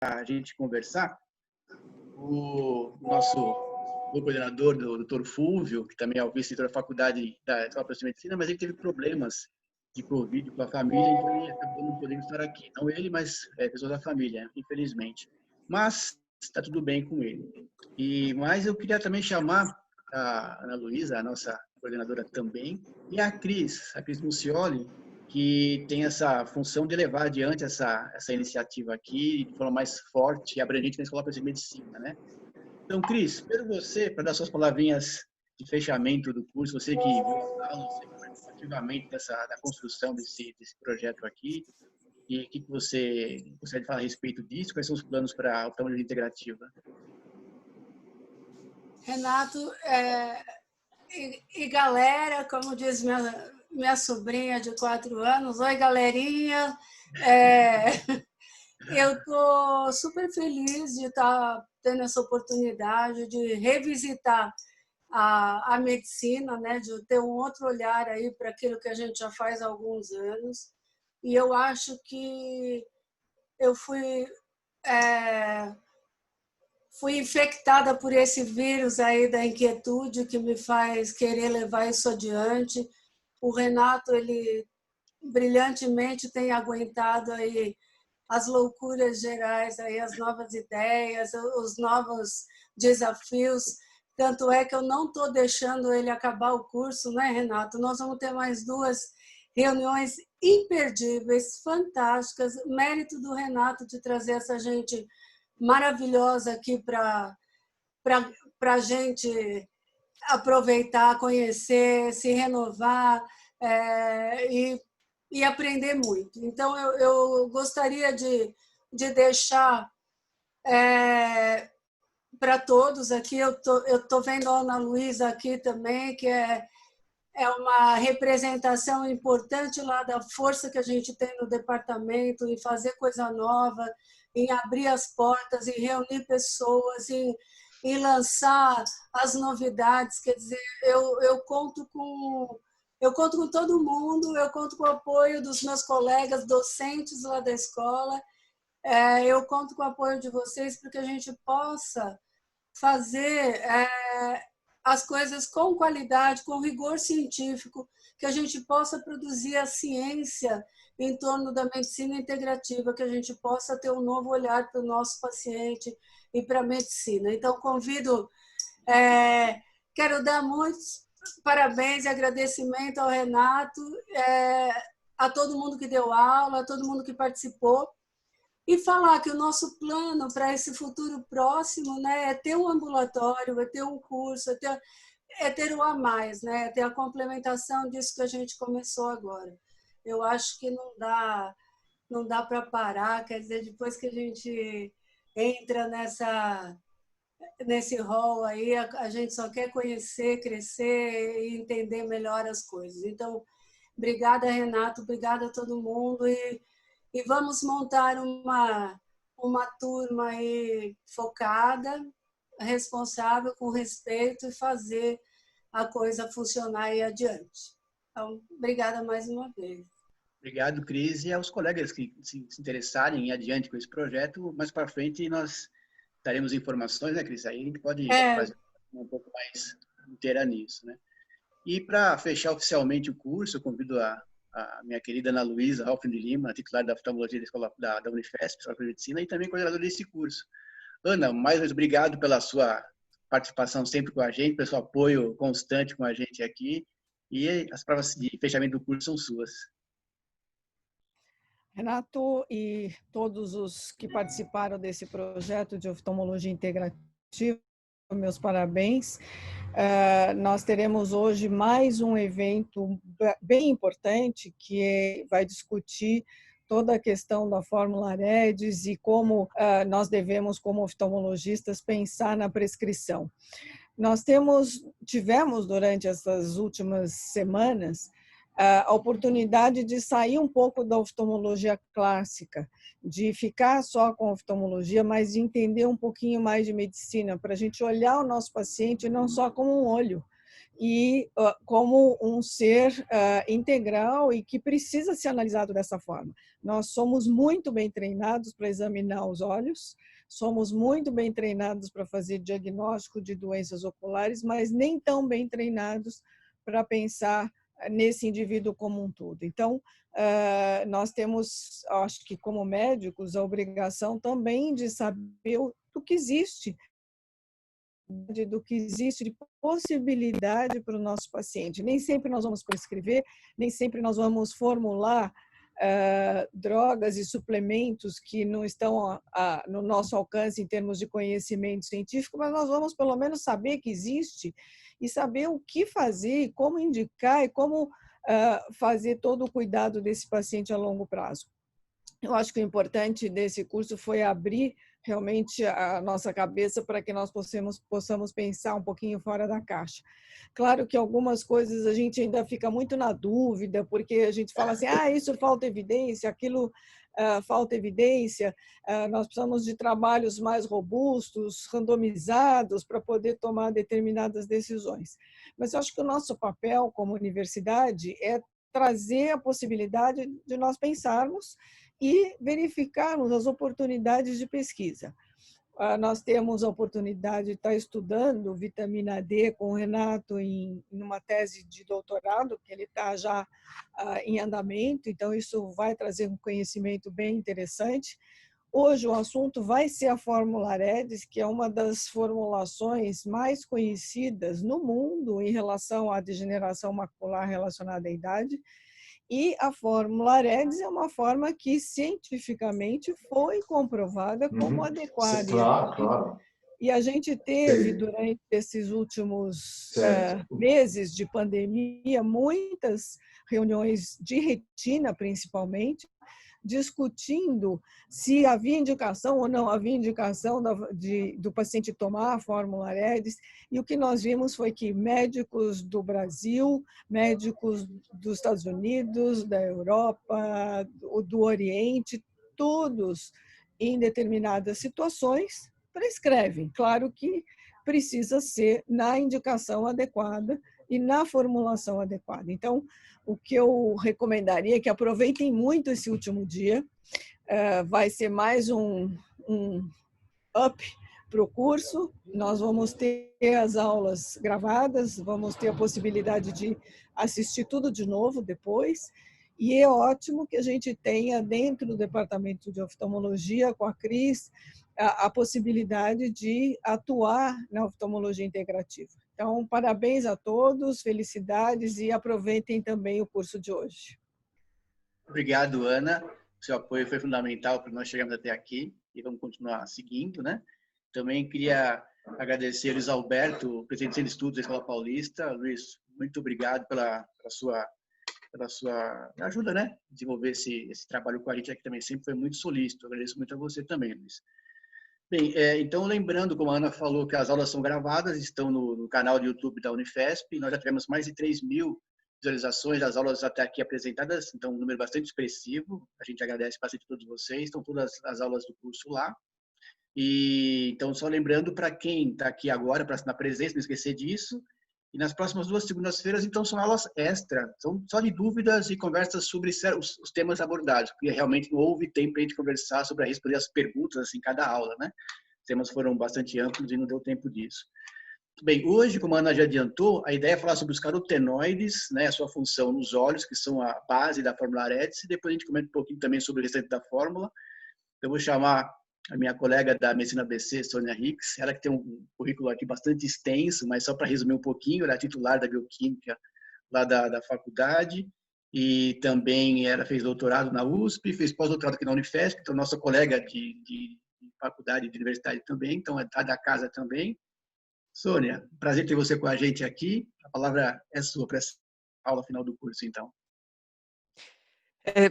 a gente conversar. O nosso coordenador, o doutor Fúvio, que também é o vice-reitor da faculdade da Escola de Medicina, mas ele teve problemas de Covid com a família, então ele acabou não podendo estar aqui. Não ele, mas pessoas da família, infelizmente. Mas está tudo bem com ele. Mas eu queria também chamar a Ana Luísa, a nossa coordenadora também, e a Cris Mucioli, que tem essa função de levar adiante essa iniciativa aqui de forma mais forte e abrangente na Escola de Medicina, né? Então, Cris, primeiro você, para dar suas palavrinhas de fechamento do curso, você que viu as aulas, você que participou ativamente da construção desse projeto aqui, e o que você gostaria de falar a respeito disso? Quais são os planos para a oftalmologia integrativa? Renato, e galera, como diz minha sobrinha de 4 anos, oi, galerinha. Eu estou super feliz de estar tendo essa oportunidade de revisitar a medicina, né, de ter um outro olhar aí para aquilo que a gente já faz há alguns anos. E eu acho que eu fui infectada por esse vírus aí da inquietude que me faz querer levar isso adiante. O Renato, ele brilhantemente tem aguentado aí as loucuras gerais, aí as novas ideias, os novos desafios. Tanto é que eu não estou deixando ele acabar o curso, né, Renato? Nós vamos ter mais 2 reuniões imperdíveis, fantásticas. Mérito do Renato de trazer essa gente maravilhosa aqui para a gente aproveitar, conhecer, se renovar e aprender muito. Então, eu gostaria de deixar para todos aqui, eu tô vendo a Ana Luísa aqui também, que é uma representação importante lá da força que a gente tem no departamento em fazer coisa nova, em abrir as portas, em reunir pessoas, em lançar as novidades. Quer dizer, eu conto com todo mundo, eu conto com o apoio dos meus colegas docentes lá da escola, eu conto com o apoio de vocês para que a gente possa fazer as coisas com qualidade, com rigor científico, que a gente possa produzir a ciência em torno da medicina integrativa, que a gente possa ter um novo olhar para o nosso paciente e para a medicina. Então, quero dar muitos parabéns e agradecimento ao Renato, a todo mundo que deu aula, a todo mundo que participou, e falar que o nosso plano para esse futuro próximo, né, é ter um ambulatório, é ter um curso, é ter o a mais, né, é ter a complementação disso que a gente começou agora. Eu acho que não dá para parar, quer dizer, depois que a gente entra nesse rol aí, a gente só quer conhecer, crescer e entender melhor as coisas. Então, obrigada, Renato, obrigada a todo mundo, e vamos montar uma turma aí focada, responsável, com respeito, e fazer a coisa funcionar aí adiante. Então, obrigada mais uma vez. Obrigado, Cris, e aos colegas que se interessarem em ir adiante com esse projeto. Mais para frente nós daremos informações, né, Cris? Aí a gente pode fazer um pouco mais inteira nisso, né? E para fechar oficialmente o curso, eu convido a minha querida Ana Luísa Halfen de Lima, titular da oftalmologia da escola da Unifesp, Escola de Medicina, e também coordenadora desse curso. Ana, mais uma vez, obrigado pela sua participação sempre com a gente, pelo seu apoio constante com a gente aqui, e as provas de fechamento do curso são suas. Renato e todos os que participaram desse projeto de oftalmologia integrativa, meus parabéns. Nós teremos hoje mais um evento bem importante que vai discutir toda a questão da Fórmula REDS e como nós devemos, como oftalmologistas, pensar na prescrição. Nós tivemos durante essas últimas semanas a oportunidade de sair um pouco da oftalmologia clássica, de ficar só com oftalmologia, mas de entender um pouquinho mais de medicina, para a gente olhar o nosso paciente não só como um olho, e como um ser integral e que precisa ser analisado dessa forma. Nós somos muito bem treinados para examinar os olhos, somos muito bem treinados para fazer diagnóstico de doenças oculares, mas nem tão bem treinados para pensar nesse indivíduo como um todo. Então, nós temos, acho que como médicos, a obrigação também de saber do que existe de possibilidade para o nosso paciente. Nem sempre nós vamos prescrever, nem sempre nós vamos formular drogas e suplementos que não estão no nosso alcance em termos de conhecimento científico, mas nós vamos pelo menos saber que existe e saber o que fazer, como indicar e como fazer todo o cuidado desse paciente a longo prazo. Eu acho que o importante desse curso foi abrir realmente a nossa cabeça para que nós possamos pensar um pouquinho fora da caixa. Claro que algumas coisas a gente ainda fica muito na dúvida, porque a gente fala assim, isso falta evidência, aquilo falta evidência, nós precisamos de trabalhos mais robustos, randomizados, para poder tomar determinadas decisões. Mas eu acho que o nosso papel como universidade é trazer a possibilidade de nós pensarmos e verificarmos as oportunidades de pesquisa. Nós temos a oportunidade de estar estudando vitamina D com o Renato em uma tese de doutorado, que ele está já em andamento, então isso vai trazer um conhecimento bem interessante. Hoje o assunto vai ser a fórmula AREDS, que é uma das formulações mais conhecidas no mundo em relação à degeneração macular relacionada à idade. E a fórmula AREDS é uma forma que cientificamente foi comprovada como adequada. Claro. E a gente teve, durante esses últimos meses de pandemia, muitas reuniões de retina, principalmente, discutindo se havia indicação ou não havia indicação do paciente tomar a fórmula AREDS, e o que nós vimos foi que médicos do Brasil, médicos dos Estados Unidos, da Europa, do Oriente, todos em determinadas situações prescrevem. Claro que precisa ser na indicação adequada e na formulação adequada. Então, o que eu recomendaria é que aproveitem muito esse último dia. Vai ser mais um up para o curso. Nós vamos ter as aulas gravadas, vamos ter a possibilidade de assistir tudo de novo depois. E é ótimo que a gente tenha dentro do departamento de oftalmologia, com a Cris, a possibilidade de atuar na oftalmologia integrativa. Então, parabéns a todos, felicidades e aproveitem também o curso de hoje. Obrigado, Ana. O seu apoio foi fundamental para nós chegarmos até aqui e vamos continuar seguindo, né? Também queria agradecer a Luiz Alberto, presidente do Centro de Estudos da Escola Paulista. Luiz, muito obrigado pela sua ajuda, né? Desenvolver esse trabalho com a gente aqui também sempre foi muito solícito. Agradeço muito a você também, Luiz. Bem, então, lembrando, como a Ana falou, que as aulas são gravadas, estão no canal do YouTube da Unifesp. Nós já tivemos mais de 3.000 visualizações das aulas até aqui apresentadas, então um número bastante expressivo. A gente agradece bastante a todos vocês. Estão todas as aulas do curso lá. E então, só lembrando para quem está aqui agora, na presença, não esquecer disso. E nas próximas 2 segundas-feiras, então, são aulas extra. São só de dúvidas e conversas sobre os temas abordados, porque realmente não houve tempo para a gente conversar sobre responder as perguntas assim, em cada aula, né? Os temas foram bastante amplos e não deu tempo disso. Bem, hoje, como a Ana já adiantou, a ideia é falar sobre os carotenoides, né, a sua função nos olhos, que são a base da fórmula AREDS, e depois a gente comenta um pouquinho também sobre o restante da fórmula. Eu vou chamar a minha colega da Medicina ABC, Sônia Hicks, ela que tem um currículo aqui bastante extenso, mas só para resumir um pouquinho, ela é titular da Bioquímica lá da faculdade, e também ela fez doutorado na USP, fez pós-doutorado aqui na Unifesp, então nossa colega de faculdade e de universidade também, então é da casa também. Sônia, prazer ter você com a gente aqui. A palavra é sua para essa aula final do curso, então.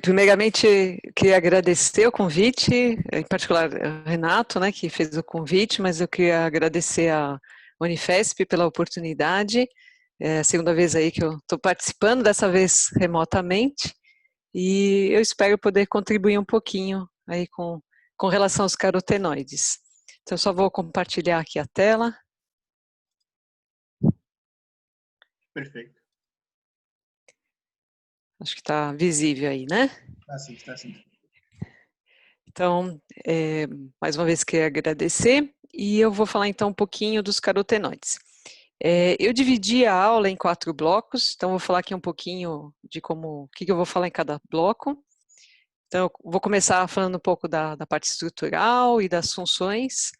Primeiramente, queria agradecer o convite, em particular o Renato, né, que fez o convite, mas eu queria agradecer a Unifesp pela oportunidade. É a segunda vez aí que eu estou participando, dessa vez remotamente, e eu espero poder contribuir um pouquinho aí com relação aos carotenoides. Então, eu só vou compartilhar aqui a tela. Perfeito. Acho que está visível aí, né? Está sim, está sim. Então, mais uma vez queria agradecer, e eu vou falar então um pouquinho dos carotenoides. Eu dividi a aula em 4 blocos, então vou falar aqui um pouquinho de o que eu vou falar em cada bloco. Então, eu vou começar falando um pouco da parte estrutural e das funções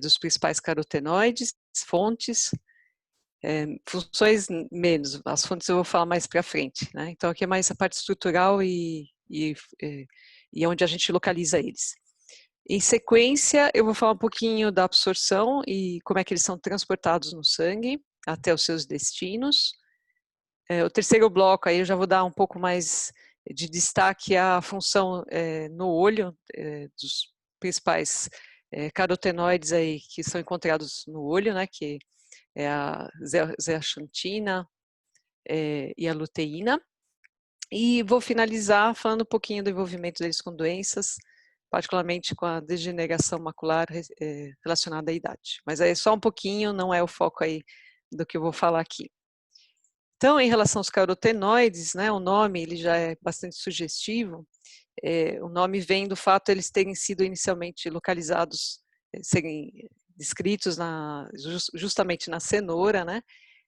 dos principais carotenoides, fontes, funções menos, as fontes eu vou falar mais para frente, né? Então, aqui é mais a parte estrutural e onde a gente localiza eles. Em sequência, eu vou falar um pouquinho da absorção e como é que eles são transportados no sangue até os seus destinos. O terceiro bloco, aí eu já vou dar um pouco mais de destaque à função no olho dos principais carotenoides aí que são encontrados no olho, né, que é a zeaxantina e a luteína. E vou finalizar falando um pouquinho do envolvimento deles com doenças, particularmente com a degeneração macular relacionada à idade. Mas é só um pouquinho, não é o foco aí do que eu vou falar aqui. Então, em relação aos carotenoides, né, o nome ele já é bastante sugestivo. O nome vem do fato de eles terem sido inicialmente localizados, serem descritos justamente na cenoura, né?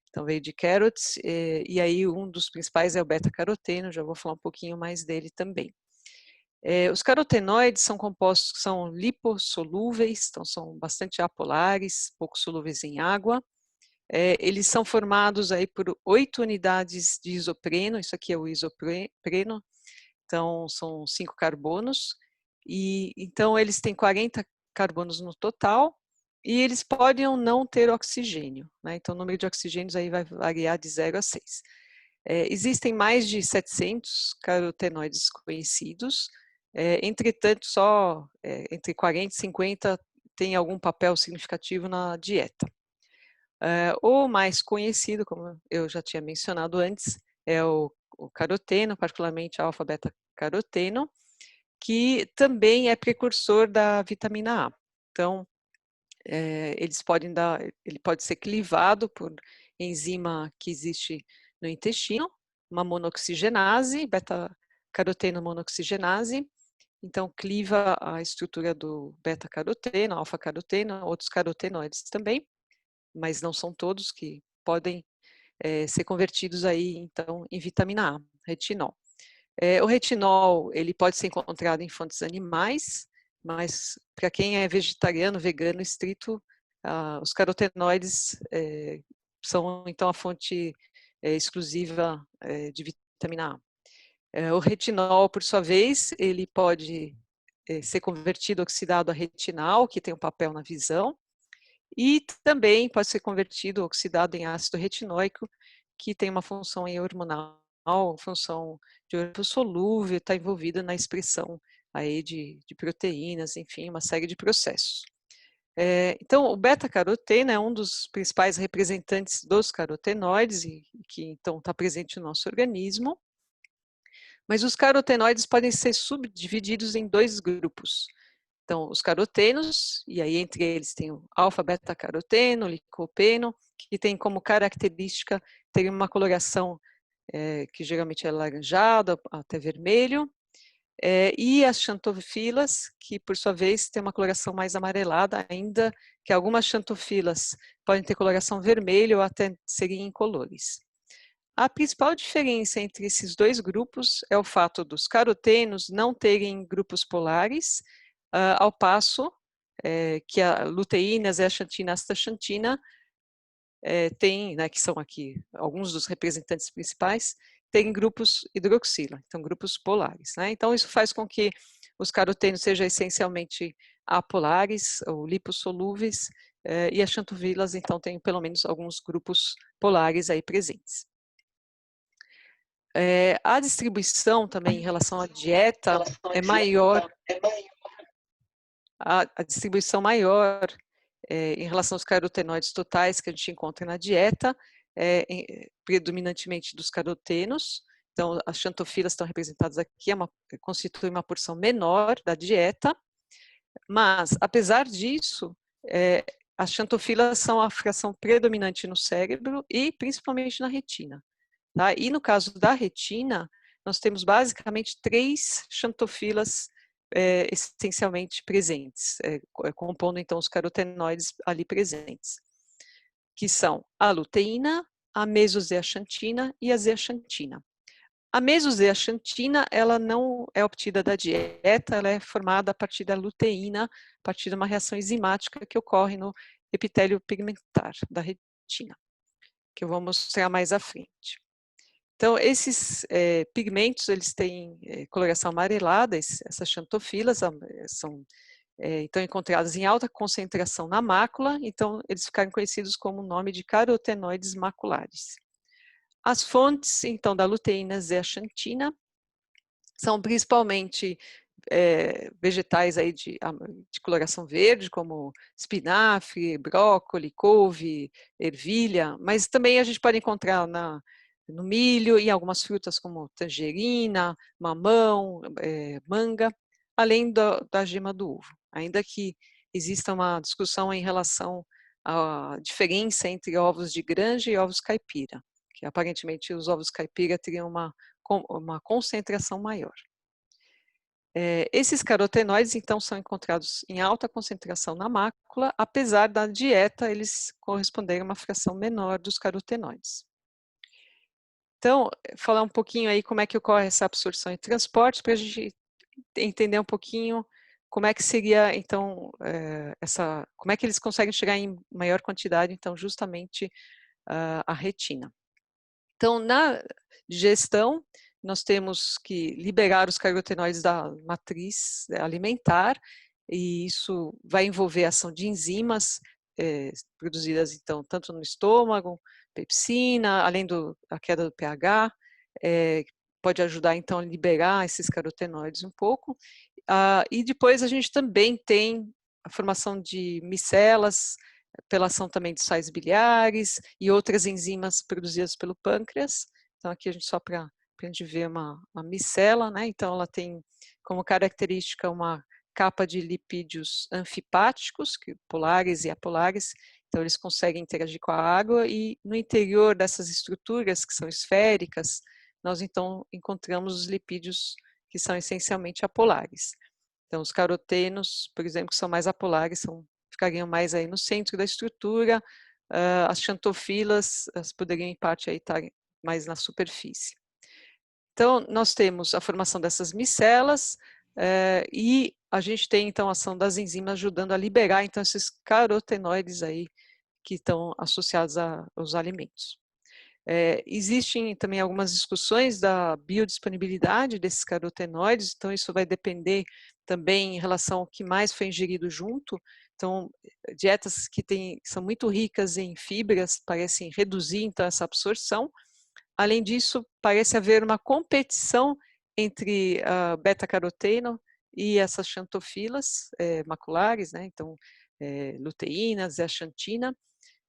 Então veio de carrots, e aí um dos principais é o beta-caroteno, já vou falar um pouquinho mais dele também. Os carotenoides são compostos que são lipossolúveis, então são bastante apolares, pouco solúveis em água. Eles são formados aí por 8 unidades de isopreno, isso aqui é o isopreno, então são 5 carbonos, e então eles têm 40 carbonos no total, e eles podem ou não ter oxigênio, né? Então o número de oxigênios aí vai variar de 0 a 6. Existem mais de 700 carotenoides conhecidos, entretanto só entre 40 e 50 tem algum papel significativo na dieta. O mais conhecido, como eu já tinha mencionado antes, é o caroteno, particularmente alfa-beta-caroteno, que também é precursor da vitamina A. Então, ele pode ser clivado por enzima que existe no intestino, uma monoxigenase, beta-caroteno monoxigenase. Então, cliva a estrutura do beta-caroteno, alfa-caroteno, outros carotenoides também, mas não são todos que podem ser convertidos aí, então, em vitamina A, retinol. O retinol, ele pode ser encontrado em fontes animais, mas para quem é vegetariano, vegano estrito, os carotenoides são, então, a fonte exclusiva de vitamina A. O retinol, por sua vez, ele pode ser convertido, oxidado a retinal, que tem um papel na visão, e também pode ser convertido, oxidado em ácido retinóico, que tem uma função hormonal, função de corpo solúvel, está envolvida na expressão aí de proteínas, enfim, uma série de processos. Então, o beta-caroteno é um dos principais representantes dos carotenoides, e que então está presente no nosso organismo, mas os carotenoides podem ser subdivididos em 2 grupos. Então, os carotenos, e aí entre eles tem o alfa-beta-caroteno, licopeno, que tem como característica ter uma coloração que geralmente é laranjado até vermelho, e as xantofilas, que por sua vez tem uma coloração mais amarelada, ainda que algumas xantofilas podem ter coloração vermelha ou até serem incolores. A principal diferença entre esses 2 grupos é o fato dos carotenos não terem grupos polares, ao passo que a luteína, a zeaxantina, a astaxantina tem, né, que são aqui alguns dos representantes principais, tem grupos hidroxila, então grupos polares, né? Então isso faz com que os carotenos sejam essencialmente apolares ou lipossolúveis, e as xantofilas então têm pelo menos alguns grupos polares aí presentes. A distribuição também em relação à dieta é maior, a distribuição maior em relação aos carotenoides totais que a gente encontra na dieta, predominantemente dos carotenos. Então, as xantofilas estão representadas aqui, constitui uma porção menor da dieta, mas, apesar disso, as xantofilas são a fração predominante no cérebro e principalmente na retina. Tá? E no caso da retina, nós temos basicamente 3 xantofilas essencialmente presentes, compondo então os carotenoides ali presentes, que são a luteína, a mesozeaxantina e a zeaxantina. A mesozeaxantina, ela não é obtida da dieta, ela é formada a partir da luteína, a partir de uma reação enzimática que ocorre no epitélio pigmentar da retina, que eu vou mostrar mais à frente. Então, esses pigmentos, eles têm coloração amarelada, essas xantofilas estão encontradas em alta concentração na mácula, então eles ficaram conhecidos como o nome de carotenoides maculares. As fontes, então, da luteína zeaxantina são principalmente vegetais aí de coloração verde, como espinafre, brócolis, couve, ervilha, mas também a gente pode encontrar no milho e algumas frutas como tangerina, mamão, manga, além da gema do ovo. Ainda que exista uma discussão em relação à diferença entre ovos de granja e ovos caipira, que aparentemente os ovos caipira teriam uma concentração maior. Esses carotenoides, então, são encontrados em alta concentração na mácula, apesar da dieta eles corresponderem a uma fração menor dos carotenoides. Então, falar um pouquinho aí como é que ocorre essa absorção e transporte, para a gente entender um pouquinho como é que seria, então, como é que eles conseguem chegar em maior quantidade, então, justamente a retina. Então, na digestão, nós temos que liberar os carotenoides da matriz alimentar, e isso vai envolver a ação de enzimas produzidas, então, tanto no estômago, pepsina, além da queda do pH, pode ajudar, então, a liberar esses carotenoides um pouco. E depois a gente também tem a formação de micelas, pela ação também de sais biliares e outras enzimas produzidas pelo pâncreas. Então, aqui a gente só para a gente ver uma micela, né? Então, ela tem como característica uma capa de lipídios anfipáticos, polares e apolares. Então, eles conseguem interagir com a água e no interior dessas estruturas, que são esféricas, nós então encontramos os lipídios que são essencialmente apolares. Então, os carotenos, por exemplo, que são mais apolares, ficariam mais aí no centro da estrutura, as xantofilas poderiam em parte aí estar mais na superfície. Então, nós temos a formação dessas micelas e a gente tem então a ação das enzimas ajudando a liberar então esses carotenoides aí que estão associados aos alimentos. Existem também algumas discussões da biodisponibilidade desses carotenoides, então isso vai depender também em relação ao que mais foi ingerido junto. Então, dietas que são muito ricas em fibras parecem reduzir então essa absorção. Além disso, parece haver uma competição entre a beta-caroteno e essas xantofilas maculares, né? Então, luteína, zeaxantina.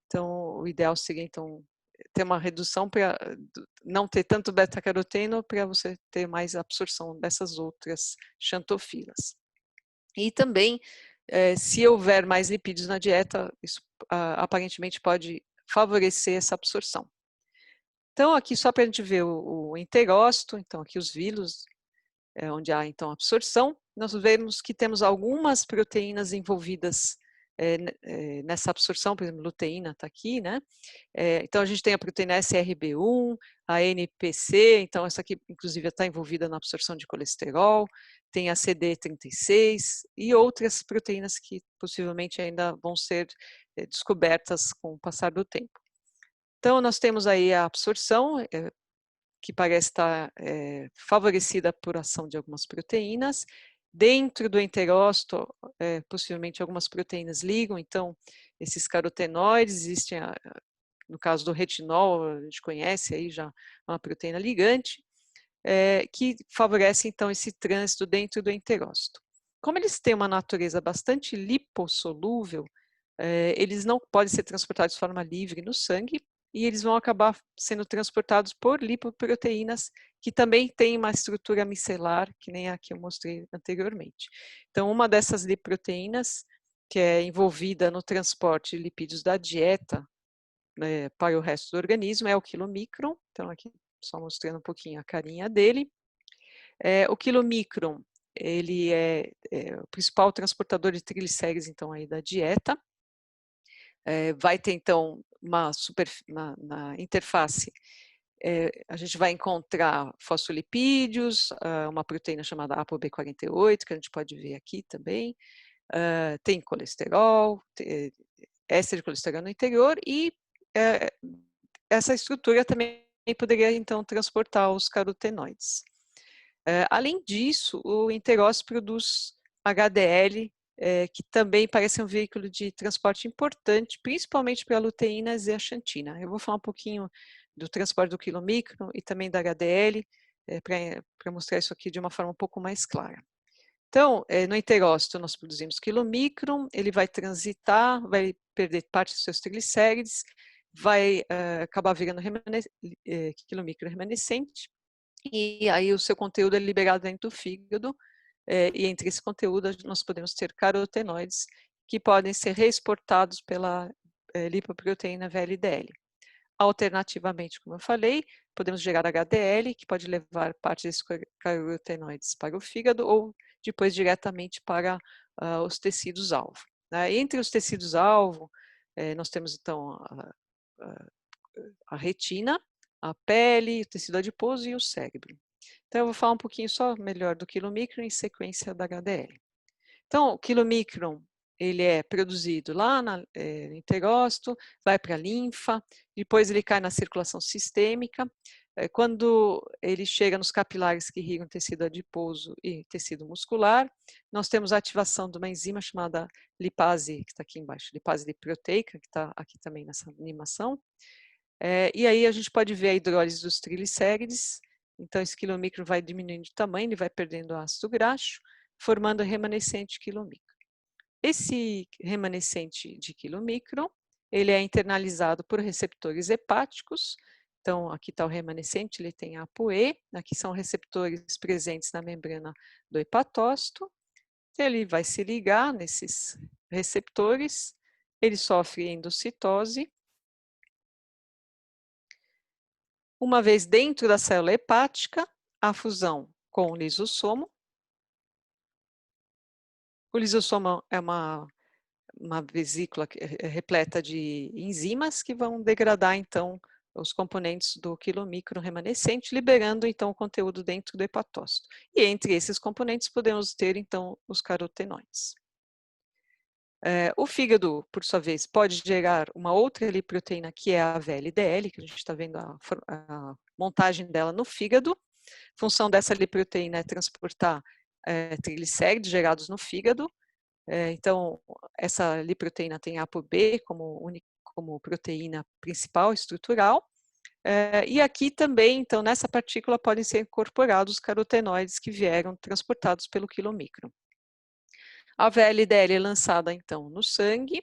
Então, o ideal seria, então, ter uma redução para não ter tanto beta-caroteno para você ter mais absorção dessas outras xantofilas. E também, se houver mais lipídios na dieta, isso aparentemente pode favorecer essa absorção. Então, aqui só para a gente ver o enterócito, então aqui os vilos, onde há então absorção, nós vemos que temos algumas proteínas envolvidas nessa absorção, por exemplo, luteína está aqui, né? Então a gente tem a proteína SRB1, a NPC, então essa aqui inclusive está envolvida na absorção de colesterol, tem a CD36 e outras proteínas que possivelmente ainda vão ser descobertas com o passar do tempo. Então nós temos aí a absorção, que parece estar favorecida por ação de algumas proteínas. Dentro do enterócito, possivelmente algumas proteínas ligam, então esses carotenoides existem, no caso do retinol, a gente conhece aí já uma proteína ligante, que favorece então esse trânsito dentro do enterócito. Como eles têm uma natureza bastante lipossolúvel, eles não podem ser transportados de forma livre no sangue, e eles vão acabar sendo transportados por lipoproteínas que também têm uma estrutura micelar, que nem a que eu mostrei anteriormente. Então, uma dessas lipoproteínas, que é envolvida no transporte de lipídios da dieta para o resto do organismo, é o quilomicron. Então, aqui só mostrando um pouquinho a carinha dele. O quilomicron, ele é o principal transportador de triglicérides, então, aí da dieta. Vai ter, então, na interface, a gente vai encontrar fosfolipídios, uma proteína chamada ApoB48, que a gente pode ver aqui também, tem colesterol, éster de colesterol no interior, e essa estrutura também poderia, então, transportar os carotenoides. Além disso, o enterócito produz HDL, que também parece um veículo de transporte importante, principalmente para a luteína e zeaxantina. Eu vou falar um pouquinho do transporte do quilomicron e também da HDL, para mostrar isso aqui de uma forma um pouco mais clara. Então, no enterócito nós produzimos quilomicron, ele vai transitar, vai perder parte dos seus triglicérides, vai acabar virando quilomicron remanescente, e aí o seu conteúdo é liberado dentro do fígado, e entre esse conteúdo nós podemos ter carotenoides que podem ser reexportados pela lipoproteína VLDL. Alternativamente, como eu falei, podemos gerar HDL, que pode levar parte desses carotenoides para o fígado ou depois diretamente para os tecidos-alvo. Entre os tecidos-alvo, nós temos então a retina, a pele, o tecido adiposo e o cérebro. Então, eu vou falar um pouquinho só melhor do quilomicron em sequência da HDL. Então, o quilomicron, ele é produzido lá no enterócito, vai para a linfa, depois ele cai na circulação sistêmica. Quando ele chega nos capilares que irrigam tecido adiposo e tecido muscular, nós temos a ativação de uma enzima chamada lipase, que está aqui embaixo, lipase liproteica, que está aqui também nessa animação. E aí a gente pode ver a hidrólise dos triglicérides. Então, esse quilomicron vai diminuindo de tamanho, ele vai perdendo ácido graxo, formando remanescente quilomicron. Esse remanescente de quilomicron, ele é internalizado por receptores hepáticos. Então, aqui está o remanescente, ele tem ApoE, aqui são receptores presentes na membrana do hepatócito. Ele vai se ligar nesses receptores, ele sofre endocitose. Uma vez dentro da célula hepática, a fusão com o lisossomo. O lisossomo é uma vesícula repleta de enzimas que vão degradar, então, os componentes do quilomicron remanescente, liberando, então, o conteúdo dentro do hepatócito. E entre esses componentes podemos ter, então, os carotenoides. O fígado, por sua vez, pode gerar uma outra lipoproteína, que é a VLDL, que a gente está vendo a montagem dela no fígado. A função dessa lipoproteína é transportar triglicéridos gerados no fígado. Então, essa lipoproteína tem ApoB como proteína principal estrutural. E aqui também, então, nessa partícula podem ser incorporados os carotenoides que vieram transportados pelo quilomicron. A VLDL é lançada, então, no sangue.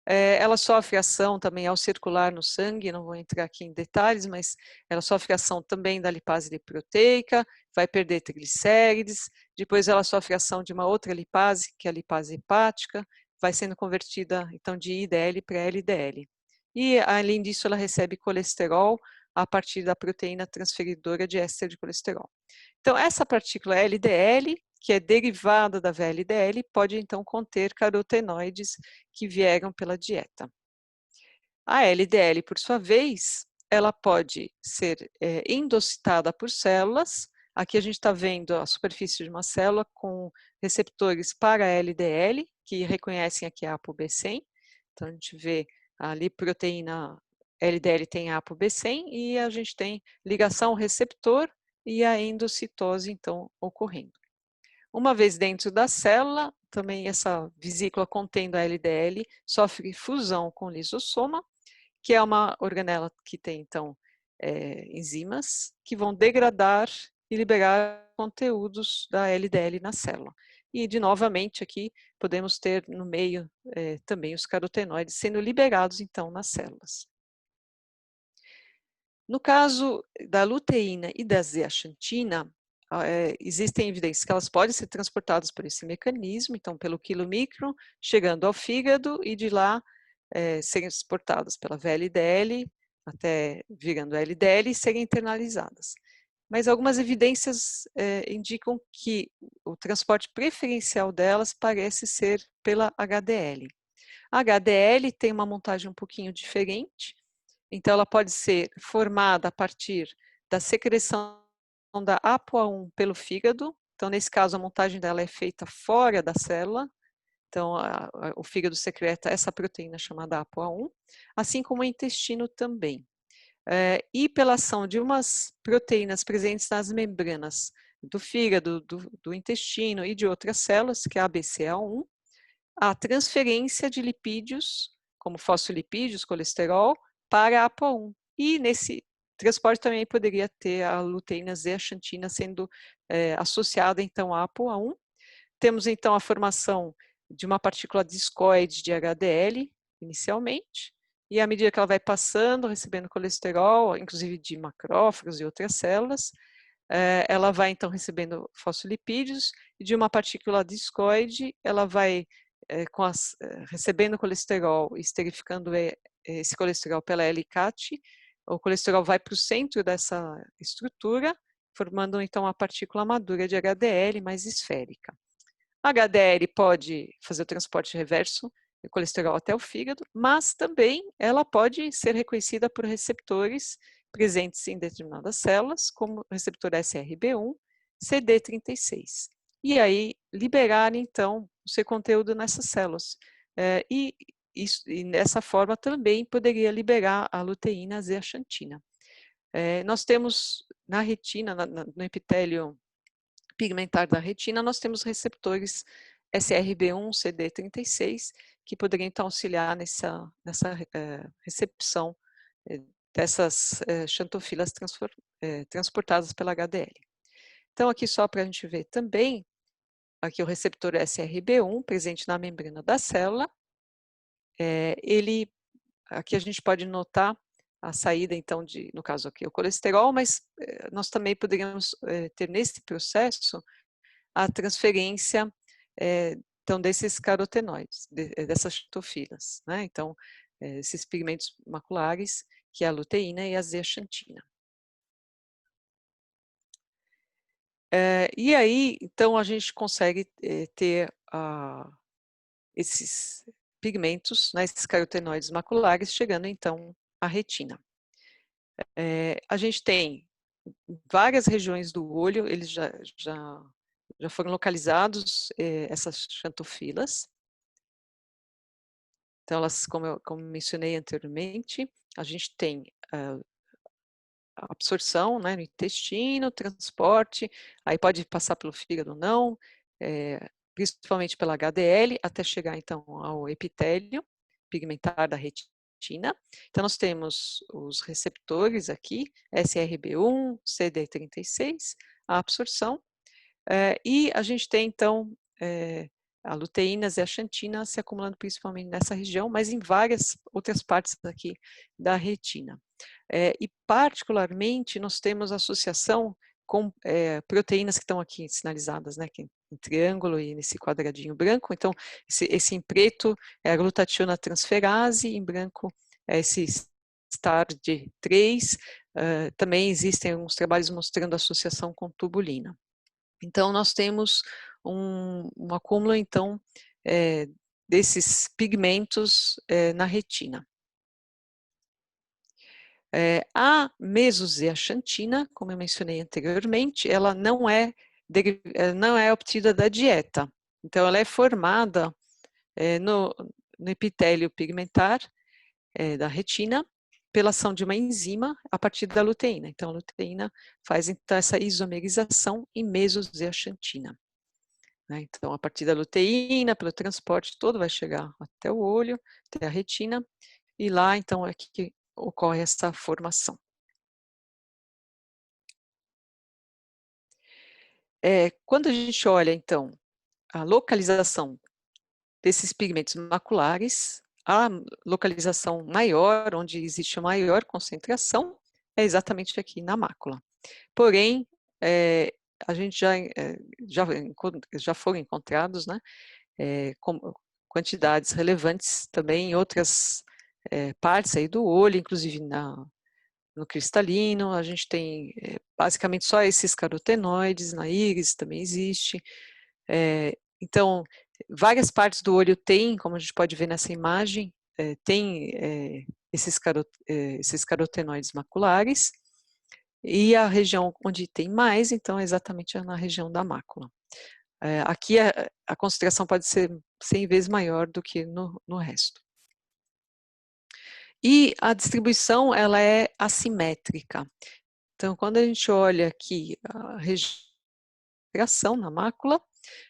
Ela sofre ação também ao circular no sangue, não vou entrar aqui em detalhes, mas ela sofre ação também da lipase lipoproteica, vai perder triglicérides, depois ela sofre ação de uma outra lipase, que é a lipase hepática, vai sendo convertida, então, de IDL para LDL. E, além disso, ela recebe colesterol a partir da proteína transferidora de éster de colesterol. Então, essa partícula LDL, que é derivada da VLDL, pode então conter carotenoides que vieram pela dieta. A LDL, por sua vez, ela pode ser endocitada por células. Aqui a gente está vendo a superfície de uma célula com receptores para a LDL, que reconhecem aqui a ApoB100. Então, a gente vê ali proteína LDL tem a ApoB100 e a gente tem ligação ao receptor e a endocitose, então, ocorrendo. Uma vez dentro da célula, também essa vesícula contendo a LDL sofre fusão com o lisossoma, que é uma organela que tem, então, enzimas que vão degradar e liberar conteúdos da LDL na célula. E, novamente, aqui podemos ter no meio também os carotenoides sendo liberados, então, nas células. No caso da luteína e da zeaxantina, existem evidências que elas podem ser transportadas por esse mecanismo, então pelo quilomicron, chegando ao fígado e de lá serem exportadas pela VLDL, até virando LDL e serem internalizadas. mas algumas evidências indicam que o transporte preferencial delas parece ser pela HDL. A HDL tem uma montagem um pouquinho diferente, então ela pode ser formada a partir da secreção da ApoA1 pelo fígado. Então, nesse caso, a montagem dela é feita fora da célula. Então, o fígado secreta essa proteína chamada ApoA1, assim como o intestino também. E pela ação de umas proteínas presentes nas membranas do fígado, do intestino e de outras células, que é a BCA1, a transferência de lipídios, como fosfolipídios, colesterol, para a ApoA1. E nesse transporte também poderia ter a luteína zeaxantina sendo associada então à ApoA1. Temos então a formação de uma partícula discoide de HDL inicialmente, e à medida que ela vai passando, recebendo colesterol, inclusive de macrófagos e outras células, ela vai então recebendo fosfolipídios, e de uma partícula discoide, ela vai recebendo colesterol e esterificando esse colesterol pela helicate. O colesterol vai para o centro dessa estrutura, formando então a partícula madura de HDL mais esférica. A HDL pode fazer o transporte reverso do colesterol até o fígado, mas também ela pode ser reconhecida por receptores presentes em determinadas células, como o receptor SRB1, CD36. E aí liberar, então, o seu conteúdo nessas células. E dessa forma também poderia liberar a luteína zeaxantina. Nós temos na retina, no epitélio pigmentar da retina, nós temos receptores SRB1, CD36, que poderiam então auxiliar nessa recepção dessas xantofilas transportadas pela HDL. Então, aqui só para a gente ver também, aqui o receptor SRB1, presente na membrana da célula, aqui a gente pode notar a saída, então, no caso aqui, o colesterol, mas nós também poderíamos ter nesse processo a transferência então, desses carotenoides, dessas xantofilas, né? Então, esses pigmentos maculares, que é a luteína e a zeaxantina. E aí, então, a gente consegue ter esses pigmentos, né, esses carotenoides maculares, chegando, então, à retina. A gente tem várias regiões do olho, eles já foram localizados, essas xantofilas. Então, elas, como mencionei anteriormente, a gente tem a absorção, né, no intestino, transporte, aí pode passar pelo fígado ou não, principalmente pela HDL, até chegar, então, ao epitélio pigmentar da retina. Então, nós temos os receptores aqui, SRB1, CD36, a absorção, e a gente tem, então, a luteína e a xantina se acumulando principalmente nessa região, mas em várias outras partes aqui da retina. E particularmente nós temos associação com proteínas que estão aqui sinalizadas, né, que em triângulo e nesse quadradinho branco. Então, esse em preto é a glutationa transferase, em branco é esse STARD3. Também existem alguns trabalhos mostrando associação com tubulina. Então, nós temos um acúmulo, então, desses pigmentos na retina. A mesozeaxantina, como eu mencionei anteriormente, ela não é obtida da dieta. Então, ela é formada no epitélio pigmentar da retina pela ação de uma enzima a partir da luteína. Então, a luteína faz então essa isomerização em mesozeaxantina. Então, a partir da luteína, pelo transporte todo, vai chegar até o olho, até a retina, e lá, então, é que ocorre essa formação. Quando a gente olha, então, a localização desses pigmentos maculares, a localização maior, onde existe a maior concentração, é exatamente aqui na mácula. Porém, a gente já foram encontrados, né, quantidades relevantes também em outras partes aí do olho, inclusive no cristalino, a gente tem basicamente só esses carotenoides, na íris também existe. Então, várias partes do olho tem, como a gente pode ver nessa imagem, tem esses carotenoides maculares, e a região onde tem mais, então, é exatamente na região da mácula. Aqui a concentração pode ser 100 vezes maior do que no resto. E a distribuição, ela é assimétrica. Então, quando a gente olha aqui a região na mácula,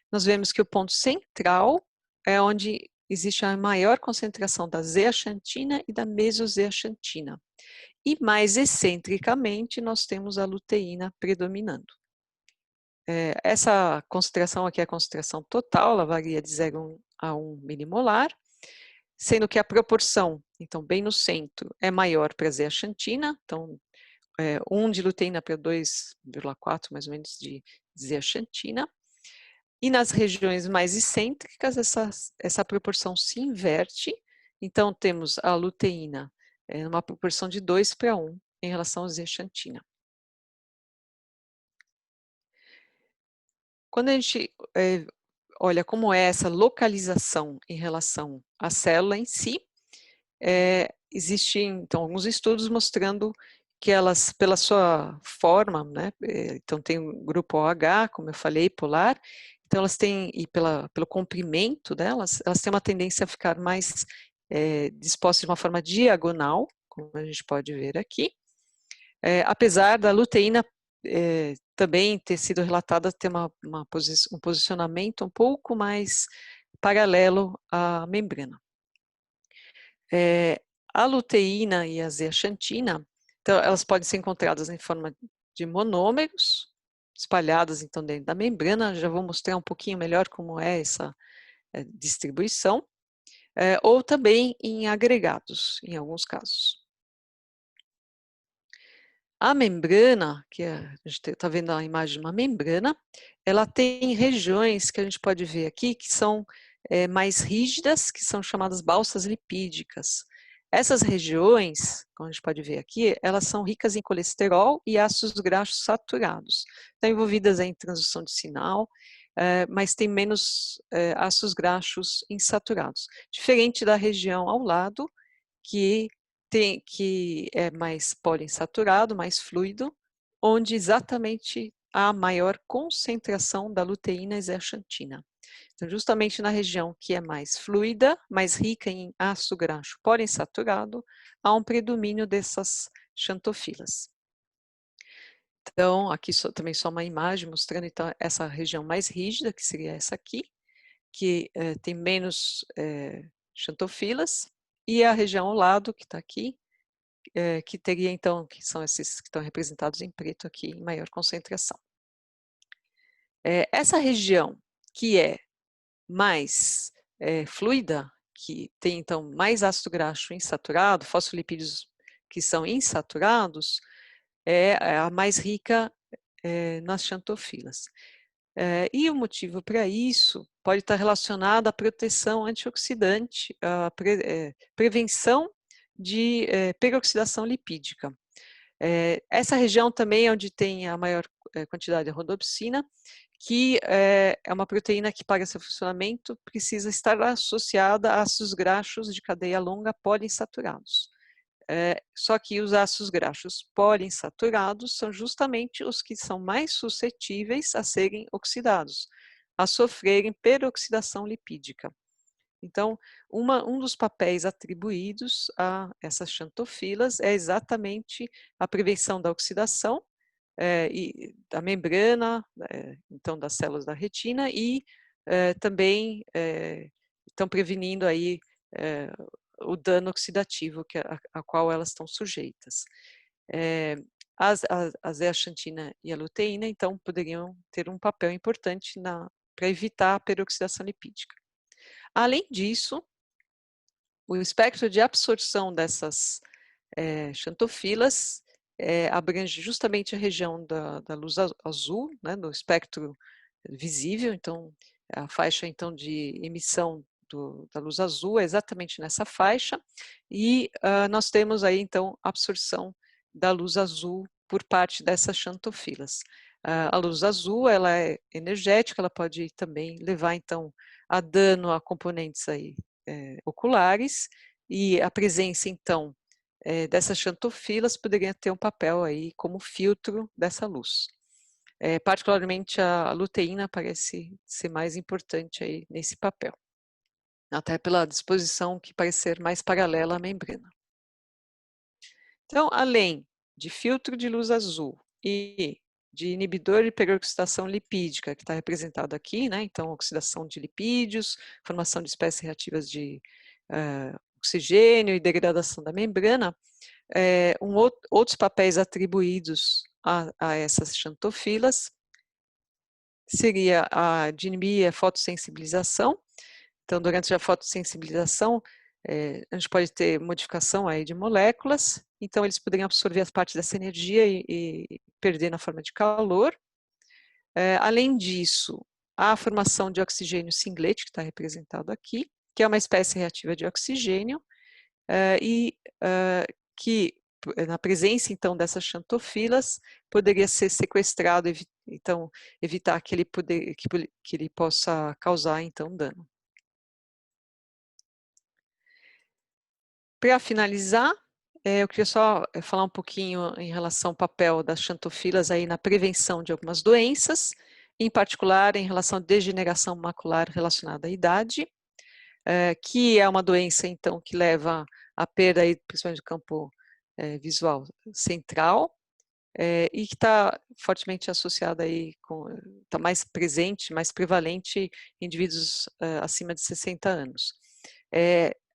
nós vemos que o ponto central é onde existe a maior concentração da zeaxantina e da mesozeaxantina. E mais excentricamente, nós temos a luteína predominando. Essa concentração aqui é a concentração total, ela varia de 0 a 1 milimolar, sendo que a proporção, então, bem no centro, é maior para a zeaxantina, então, 1 de luteína para 2,4 mais ou menos de zeaxantina, e nas regiões mais excêntricas, essa proporção se inverte, então temos a luteína numa proporção de 2 para 1 em relação à zeaxantina. Quando a gente olha como é essa localização em relação à célula em si, existem, então, alguns estudos mostrando que elas, pela sua forma, né, então tem o grupo OH, como eu falei, polar, então elas têm, e pelo comprimento delas, elas têm uma tendência a ficar mais dispostas de uma forma diagonal, como a gente pode ver aqui, apesar da luteína também ter sido relatada ter um posicionamento um pouco mais paralelo à membrana. A luteína e a zeaxantina, então, elas podem ser encontradas em forma de monômeros, espalhadas então dentro da membrana. Já vou mostrar um pouquinho melhor como é essa distribuição, ou também em agregados, em alguns casos. A membrana, que a gente está vendo a imagem de uma membrana, ela tem regiões que a gente pode ver aqui que são mais rígidas, que são chamadas balsas lipídicas. Essas regiões, como a gente pode ver aqui, elas são ricas em colesterol e ácidos graxos saturados. Estão envolvidas em transdução de sinal, mas tem menos ácidos graxos insaturados. Diferente da região ao lado, que é mais poliinsaturado, mais fluido, onde exatamente há maior concentração da luteína e zeaxantina. Então, justamente na região que é mais fluida, mais rica em ácido graxo poliinsaturado, há um predomínio dessas xantofilas. Então, aqui também só uma imagem mostrando então, essa região mais rígida, que seria essa aqui, que tem menos xantofilas, e a região ao lado, que está aqui, que teria então, que são esses que estão representados em preto aqui, em maior concentração. Essa região que é mais fluida, que tem então mais ácido graxo insaturado, fosfolipídios que são insaturados, é a mais rica nas xantofilas. E o motivo para isso pode estar relacionado à proteção antioxidante, à prevenção de peroxidação lipídica. Essa região também é onde tem a maior quantidade de rodopsina, que é uma proteína que, para seu funcionamento, precisa estar associada a ácidos graxos de cadeia longa poliinsaturados. Só que os ácidos graxos poliinsaturados são justamente os que são mais suscetíveis a serem oxidados, a sofrerem peroxidação lipídica. Então, um dos papéis atribuídos a essas xantofilas é exatamente a prevenção da oxidação e da membrana, então das células da retina, e também estão prevenindo aí o dano oxidativo a qual elas estão sujeitas. A zeaxantina e a luteína, então, poderiam ter um papel importante para evitar a peroxidação lipídica. Além disso, o espectro de absorção dessas xantofilas abrange justamente a região da luz azul, né, do espectro visível, então a faixa então de emissão da luz azul é exatamente nessa faixa, e nós temos aí então absorção da luz azul por parte dessas xantofilas. A luz azul, ela é energética, ela pode também levar, então, a dano a componentes aí, oculares, e a presença, então, dessas xantofilas poderia ter um papel aí como filtro dessa luz. Particularmente a luteína parece ser mais importante aí nesse papel, até pela disposição que parece ser mais paralela à membrana. Então, além de filtro de luz azul e de inibidor de peroxidação lipídica, que está representado aqui, né? Então, oxidação de lipídios, formação de espécies reativas de oxigênio e degradação da membrana, outros papéis atribuídos a essas xantofilas seria a de inibir a fotossensibilização. Então, durante a fotossensibilização, a gente pode ter modificação aí de moléculas, então eles poderiam absorver as partes dessa energia e perder na forma de calor. Além disso, a formação de oxigênio singlet, que está representado aqui, que é uma espécie reativa de oxigênio, que na presença, então, dessas xantofilas, poderia ser sequestrado, então, evitar que ele possa causar, então, dano. Para finalizar, eu queria só falar um pouquinho em relação ao papel das xantofilas aí na prevenção de algumas doenças, em particular em relação à degeneração macular relacionada à idade, que é uma doença, então, que leva à perda, aí, principalmente do campo visual central, e que está fortemente associada aí está mais presente, mais prevalente em indivíduos acima de 60 anos.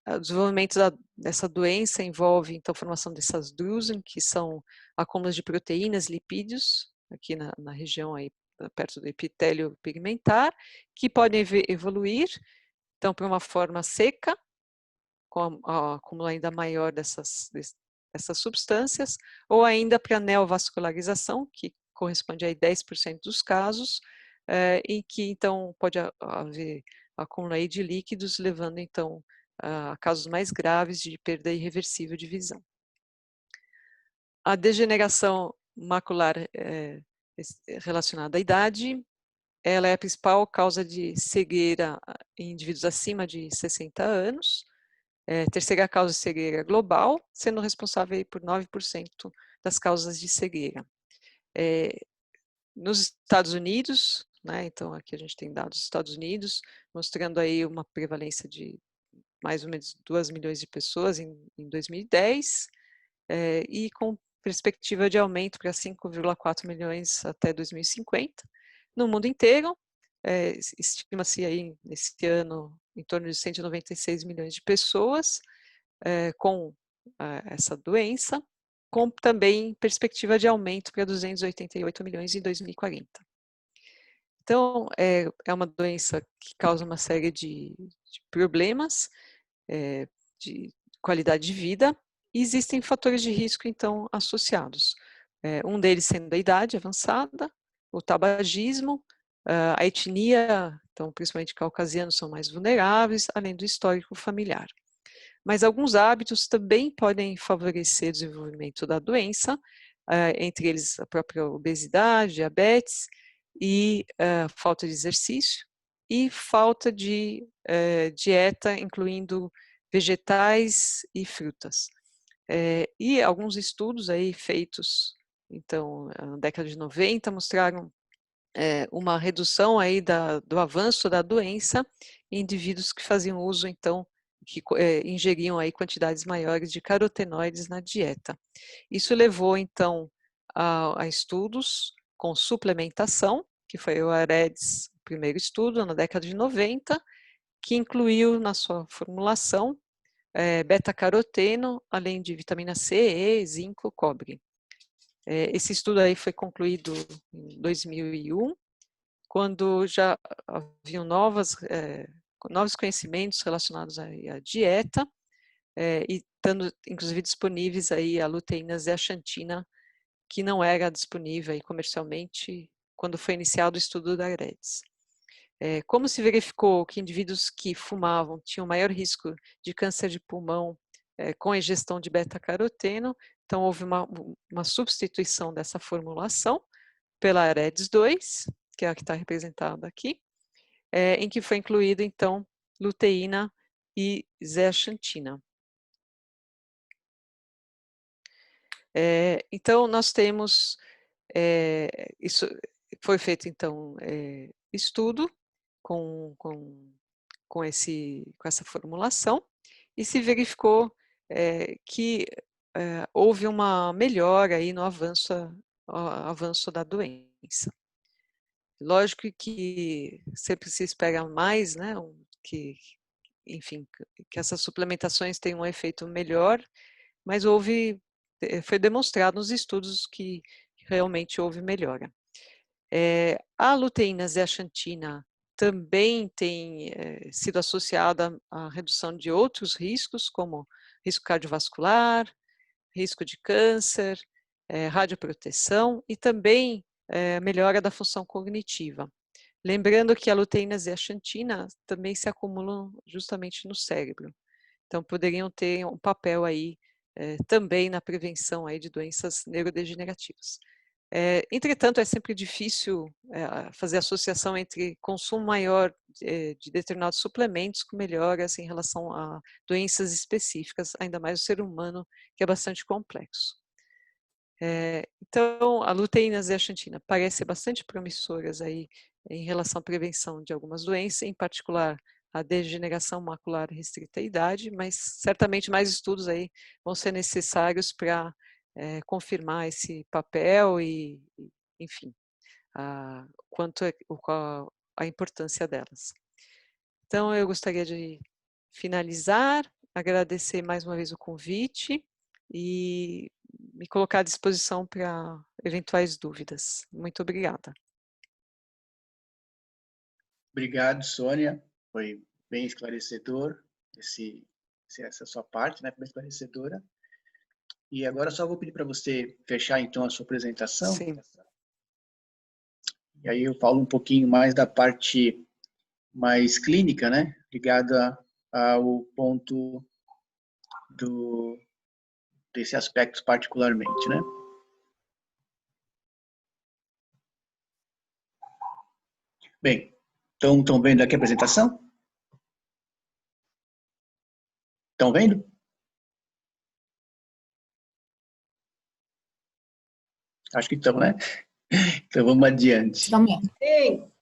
O desenvolvimento dessa doença envolve, então, a formação dessas drusen, que são acúmulos de proteínas, lipídios, aqui na região aí, perto do epitélio pigmentar, que podem evoluir, então, para uma forma seca, com acúmulo ainda maior dessas substâncias, ou ainda para a neovascularização, que corresponde a 10% dos casos, em que, então, pode haver acúmulo aí de líquidos, levando, então, a casos mais graves de perda irreversível de visão. A degeneração macular relacionada à idade, ela é a principal causa de cegueira em indivíduos acima de 60 anos, terceira causa de cegueira global, sendo responsável por 9% das causas de cegueira. Nos Estados Unidos, né, então aqui a gente tem dados dos Estados Unidos, mostrando aí uma prevalência de mais ou menos 2 milhões de pessoas em 2010, e com perspectiva de aumento para 5,4 milhões até 2050. No mundo inteiro, estima-se aí nesse ano em torno de 196 milhões de pessoas com essa doença, com também perspectiva de aumento para 288 milhões em 2040. Então, é uma doença que causa uma série de problemas de qualidade de vida, e existem fatores de risco, então, associados. Um deles sendo a idade avançada, o tabagismo, a etnia, então, principalmente caucasianos são mais vulneráveis, além do histórico familiar. Mas alguns hábitos também podem favorecer o desenvolvimento da doença, entre eles a própria obesidade, diabetes e falta de exercício e falta de dieta, incluindo vegetais e frutas. E alguns estudos aí feitos, então, na década de 90, mostraram uma redução aí do avanço da doença em indivíduos que faziam uso, então, que ingeriam aí quantidades maiores de carotenoides na dieta. Isso levou, então, a estudos com suplementação, que foi o AREDS, o primeiro estudo, na década de 90, que incluiu na sua formulação beta-caroteno, além de vitamina C, E, zinco, cobre. Esse estudo aí foi concluído em 2001, quando já haviam novos conhecimentos relacionados à dieta, e estando, inclusive, disponíveis aí a luteína zeaxantina, que não era disponível aí comercialmente quando foi iniciado o estudo da AREDS. Como se verificou que indivíduos que fumavam tinham maior risco de câncer de pulmão com a ingestão de beta-caroteno. Então, houve uma substituição dessa formulação pela AREDS 2, que é a que está representada aqui, em que foi incluída, então, luteína e zeaxantina. Então, nós temos, isso foi feito, então, estudo com essa formulação, e se verificou que houve uma melhora aí no avanço da doença. Lógico que sempre se espera mais, né, enfim, que essas suplementações tenham um efeito melhor, mas foi demonstrado nos estudos que realmente houve melhora. A luteína zeaxantina também tem sido associada à redução de outros riscos, como risco cardiovascular, risco de câncer, radioproteção e também melhora da função cognitiva. Lembrando que a luteína zeaxantina também se acumulam justamente no cérebro. Então, poderiam ter um papel aí também na prevenção aí de doenças neurodegenerativas. Entretanto, é sempre difícil fazer associação entre consumo maior de determinados suplementos com melhoras em relação a doenças específicas, ainda mais o ser humano, que é bastante complexo. Então, a luteína zeaxantina parece ser bastante promissoras aí em relação à prevenção de algumas doenças, em particular a degeneração macular restrita à idade, mas certamente mais estudos aí vão ser necessários para confirmar esse papel e enfim, quanto a importância delas. Então, eu gostaria de finalizar, agradecer mais uma vez o convite e me colocar à disposição para eventuais dúvidas. Muito obrigada. Obrigado, Sônia. Foi bem esclarecedor essa sua parte, né? Foi bem esclarecedora. E agora só vou pedir para você fechar, então, a sua apresentação. Sim. E aí eu falo um pouquinho mais da parte mais clínica, né? Ligada ao ponto desse aspecto particularmente, né? Bem, então, estão vendo aqui a apresentação? Estão vendo? Acho que estão, né? Então, vamos adiante. Sim.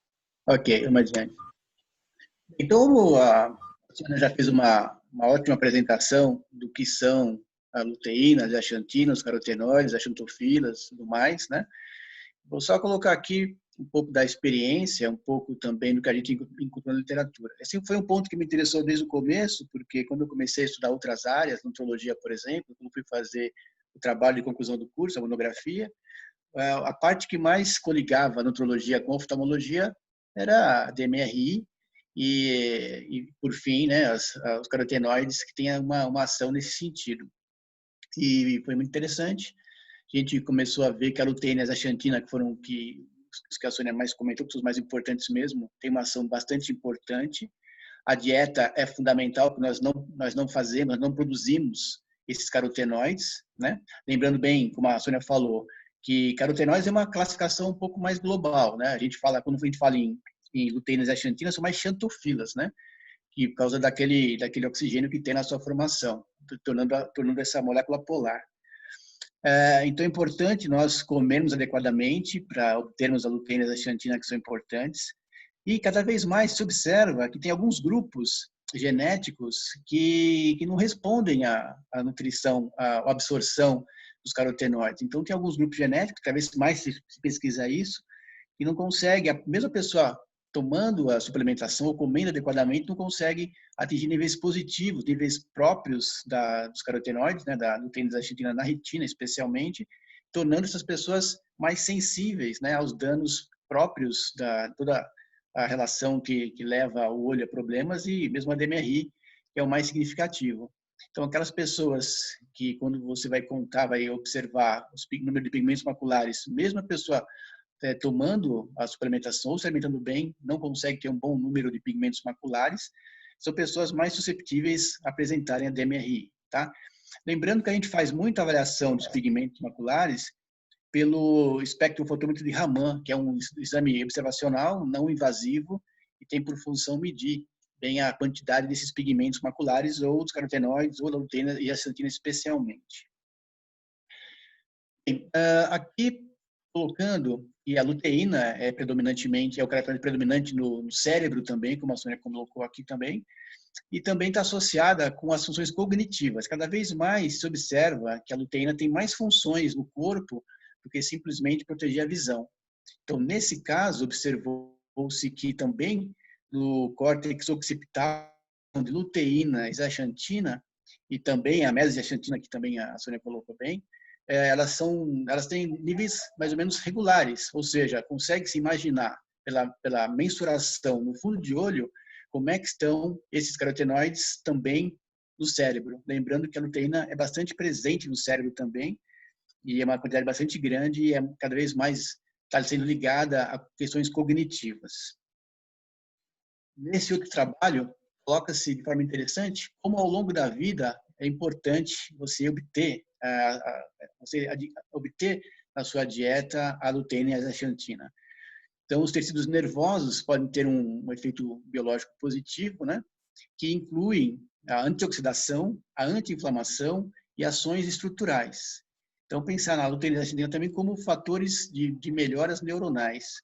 Ok, vamos adiante. Então, a senhora já fez uma ótima apresentação do que são a luteína, a zeaxantina, os carotenoides, as xantofilas, tudo mais, né? Vou só colocar aqui um pouco da experiência, um pouco também do que a gente encontrou na literatura. Esse foi um ponto que me interessou desde o começo, porque quando eu comecei a estudar outras áreas, nutrologia, por exemplo, quando fui fazer o trabalho de conclusão do curso, a monografia, a parte que mais coligava a nutrologia com a oftalmologia era a DMRI e por fim, né, os carotenoides, que têm uma ação nesse sentido. E foi muito interessante. A gente começou a ver que a luteína e a zeaxantina, que foram os que a Sônia mais comentou, que são os mais importantes mesmo, tem uma ação bastante importante. A dieta é fundamental, porque nós não fazemos, nós não produzimos esses carotenoides, né? Lembrando bem, como a Sônia falou, que carotenoides é uma classificação um pouco mais global, né? Quando a gente fala em luteína e zeaxantina, são mais xantofilas, né? Que por causa daquele oxigênio que tem na sua formação, tornando essa molécula polar. Então é importante nós comermos adequadamente para obtermos a luteína e a zeaxantina, que são importantes. E cada vez mais se observa que tem alguns grupos genéticos que não respondem à nutrição, à absorção dos carotenoides. Então tem alguns grupos genéticos, cada vez mais se pesquisa isso, e não consegue, a mesma pessoa tomando a suplementação ou comendo adequadamente, não consegue atingir níveis positivos, níveis próprios dos carotenoides, né, da luteína e zeaxantina na retina, especialmente, tornando essas pessoas mais sensíveis, né, aos danos próprios toda a relação que leva o olho a problemas e mesmo a DMRI, que é o mais significativo. Então, aquelas pessoas que, quando você vai contar, vai observar o número de pigmentos maculares, mesmo a pessoa tomando a suplementação ou se alimentando bem, não consegue ter um bom número de pigmentos maculares, são pessoas mais susceptíveis a apresentarem a DMRI. tá? Lembrando que a gente faz muita avaliação dos pigmentos maculares pelo espectrofotómetro de Raman, que é um exame observacional não invasivo e tem por função medir bem a quantidade desses pigmentos maculares ou dos carotenoides ou da luteína e a zeaxantina especialmente. Bem, aqui colocando que a luteína é predominantemente, é o carotenoide predominante no cérebro também, como a Sônia colocou aqui também, e também está associada com as funções cognitivas. Cada vez mais se observa que a luteína tem mais funções no corpo do que simplesmente proteger a visão. Então, nesse caso, observou-se que também no córtex occipital de luteína e zeaxantina, e também a mesozeaxantina, que também a Sônia colocou bem, elas têm níveis mais ou menos regulares, ou seja, consegue-se imaginar pela mensuração no fundo de olho como é que estão esses carotenoides também no cérebro. Lembrando que a luteína é bastante presente no cérebro também, e é uma quantidade bastante grande e é cada vez mais está sendo ligada a questões cognitivas. Nesse outro trabalho, coloca-se de forma interessante como ao longo da vida é importante você obter na sua dieta a luteína e a zeaxantina. Então, os tecidos nervosos podem ter um efeito biológico positivo, né, que incluem a antioxidação, a anti-inflamação e ações estruturais. Então, pensar na luteína e a zeaxantina também como fatores de melhoras neuronais.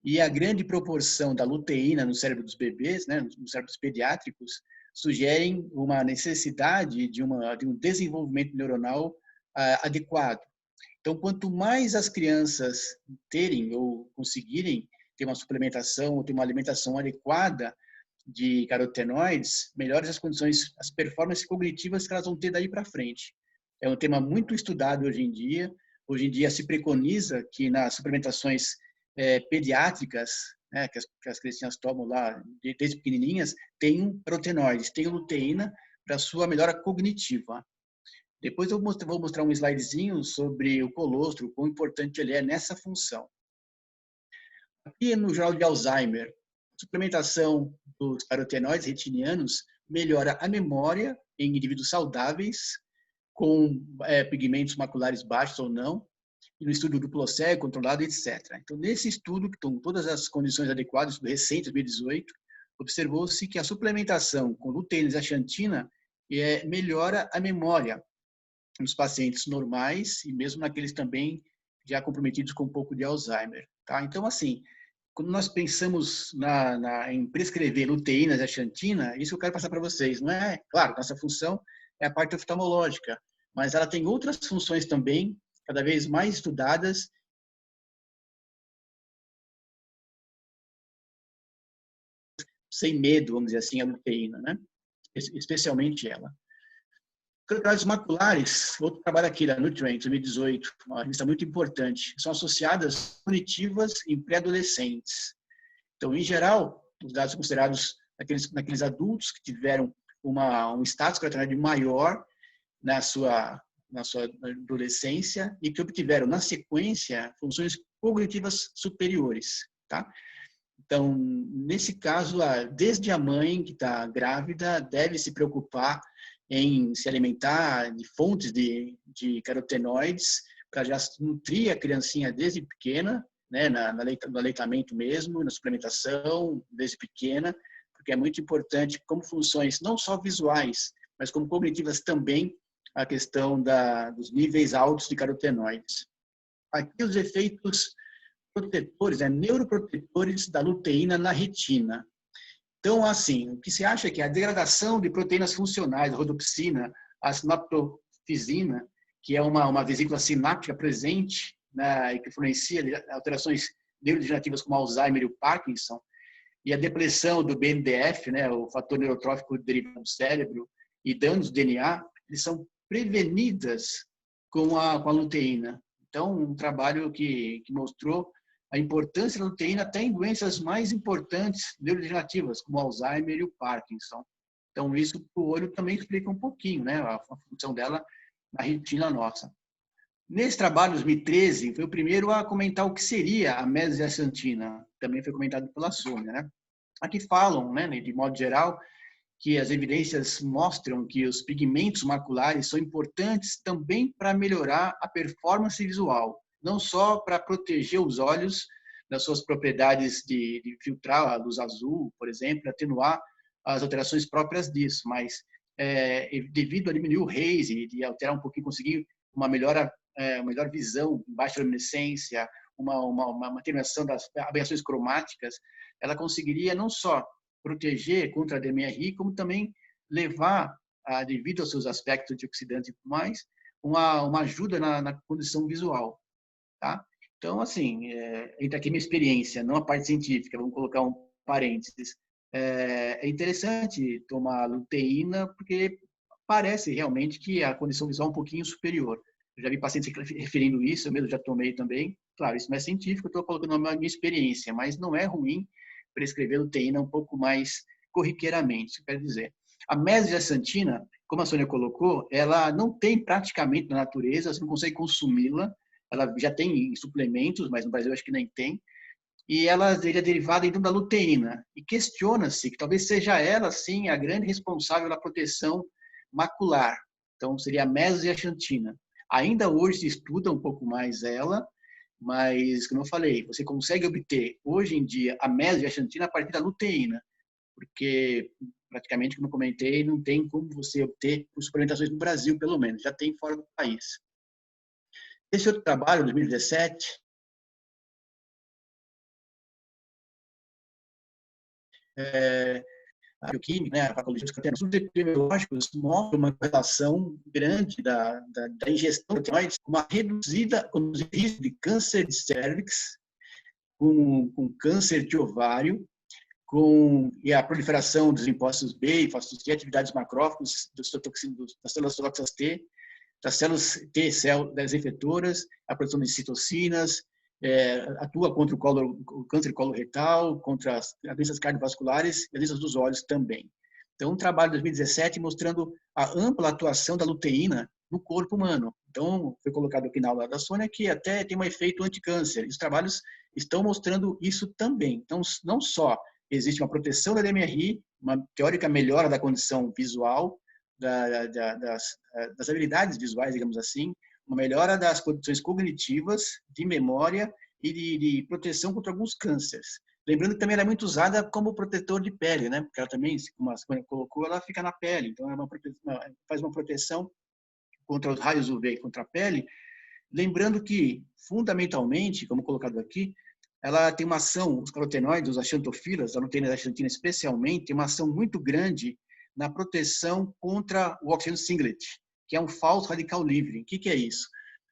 E a grande proporção da luteína no cérebro dos bebês, né, nos cérebros pediátricos, sugerem uma necessidade de um desenvolvimento neuronal adequado. Então, quanto mais as crianças terem ou conseguirem ter uma suplementação ou ter uma alimentação adequada de carotenoides, melhores as condições, as performances cognitivas que elas vão ter daí para frente. É um tema muito estudado hoje em dia. Hoje em dia se preconiza que nas suplementações pediátricas, né, que as crianças tomam lá desde pequenininhas, tenham carotenoides, tenham luteína para sua melhora cognitiva. Depois eu vou mostrar um slidezinho sobre o colostro, quão importante ele é nessa função. Aqui no Jornal de Alzheimer, a suplementação dos carotenoides retinianos melhora a memória em indivíduos saudáveis, com pigmentos maculares baixos ou não, e no estudo duplo cego, controlado, etc. Então, nesse estudo, que estão todas as condições adequadas, do recente, 2018, observou-se que a suplementação com luteína e zeaxantina melhora a memória nos pacientes normais e mesmo naqueles também já comprometidos com um pouco de Alzheimer. Tá? Então, assim, quando nós pensamos em prescrever luteína e zeaxantina, isso eu quero passar para vocês. Não é, claro, nossa função é a parte oftalmológica, mas ela tem outras funções também, cada vez mais estudadas. Sem medo, vamos dizer assim, a luteína, né? Especialmente ela. Carotenoides maculares, outro trabalho aqui da Nutrient, 2018, uma revista muito importante, são associadas cognitivas em pré-adolescentes. Então, em geral, os dados são considerados naqueles adultos que tiveram um status carotenoide maior na sua adolescência e que obtiveram, na sequência, funções cognitivas superiores. Tá? Então, nesse caso, desde a mãe que está grávida deve se preocupar em se alimentar de fontes de carotenoides para já nutrir a criancinha desde pequena, né, no aleitamento mesmo, na suplementação desde pequena, porque é muito importante como funções não só visuais, mas como cognitivas também, a questão dos níveis altos de carotenoides. Aqui os efeitos protetores, neuroprotetores da luteína na retina. Então, assim, o que se acha é que a degradação de proteínas funcionais, a rodopsina, a sinaptofisina, que é uma vesícula sináptica presente, né, e que influencia alterações neurodegenerativas como Alzheimer e o Parkinson, e a depressão do BNDF, né, o fator neurotrófico derivado do cérebro, e danos do DNA, eles são prevenidas com a luteína. Então, um trabalho que mostrou a importância da luteína até em doenças mais importantes neurodegenerativas, como Alzheimer e o Parkinson. Então, isso para o olho também explica um pouquinho, né, a função dela na retina nossa. Nesse trabalho, 2013, foi o primeiro a comentar o que seria a mesozeaxantina. Também foi comentado pela Sônia, né? Aqui falam, né, de modo geral, que as evidências mostram que os pigmentos maculares são importantes também para melhorar a performance visual, não só para proteger os olhos das suas propriedades de filtrar a luz azul, por exemplo, atenuar as alterações próprias disso, mas devido a diminuir o haze, de alterar um pouquinho, conseguir uma melhor visão, baixa luminescência, uma atenuação das aberrações cromáticas, ela conseguiria não só proteger contra a DMRI, como também levar, devido aos seus aspectos de oxidante e tudo mais, uma ajuda na condição visual, tá? Então, assim, entra aqui minha experiência, não a parte científica, vamos colocar um parênteses. É interessante tomar luteína, porque parece realmente que a condição visual é um pouquinho superior. Eu já vi pacientes referindo isso, eu mesmo já tomei também. Claro, isso não é científico, eu estou colocando a minha experiência, mas não é ruim prescrever luteína um pouco mais corriqueiramente, isso quer dizer. A mesaxantina, como a Sônia colocou, ela não tem praticamente na natureza, você não consegue consumi-la, ela já tem em suplementos, mas no Brasil acho que nem tem, e ela é derivada então da luteína. E questiona-se que talvez seja ela, sim, a grande responsável pela proteção macular. Então, seria a mesaxantina. Ainda hoje se estuda um pouco mais ela, mas, como eu falei, você consegue obter, hoje em dia, a mesaxantina a partir da luteína, porque, praticamente, como eu comentei, não tem como você obter por suplementações no Brasil, pelo menos, já tem fora do país. Esse outro trabalho, 2017, a bioquímica, né, a farmacologia dos carotenoides epidemiológicos mostra uma relação grande da ingestão de carotenoides com uma reduzida risco de câncer de cérvix, com câncer de ovário, e a proliferação dos linfócitos B, linfócitos T, atividades macrófagos, das células toxas T, das células T, das efetoras, a produção de citocinas, atua contra o câncer coloretal, contra as doenças cardiovasculares e as doenças dos olhos também. Então, um trabalho de 2017 mostrando a ampla atuação da luteína no corpo humano. Então, foi colocado aqui na aula da Sônia que até tem um efeito anticâncer. E os trabalhos estão mostrando isso também. Então, não só existe uma proteção da DMRI, uma teórica melhora da condição visual, das habilidades visuais, digamos assim, uma melhora das condições cognitivas, de memória e de proteção contra alguns cânceres. Lembrando que também ela é muito usada como protetor de pele, né? Porque ela também, como a Sônia colocou, ela fica na pele. Então, faz uma proteção contra os raios UV, contra a pele. Lembrando que, fundamentalmente, como colocado aqui, ela tem uma ação, os carotenoides, as xantofilas, a luteína da xantina especialmente, tem uma ação muito grande na proteção contra o oxigênio singlet, que é um falso radical livre. O que é isso?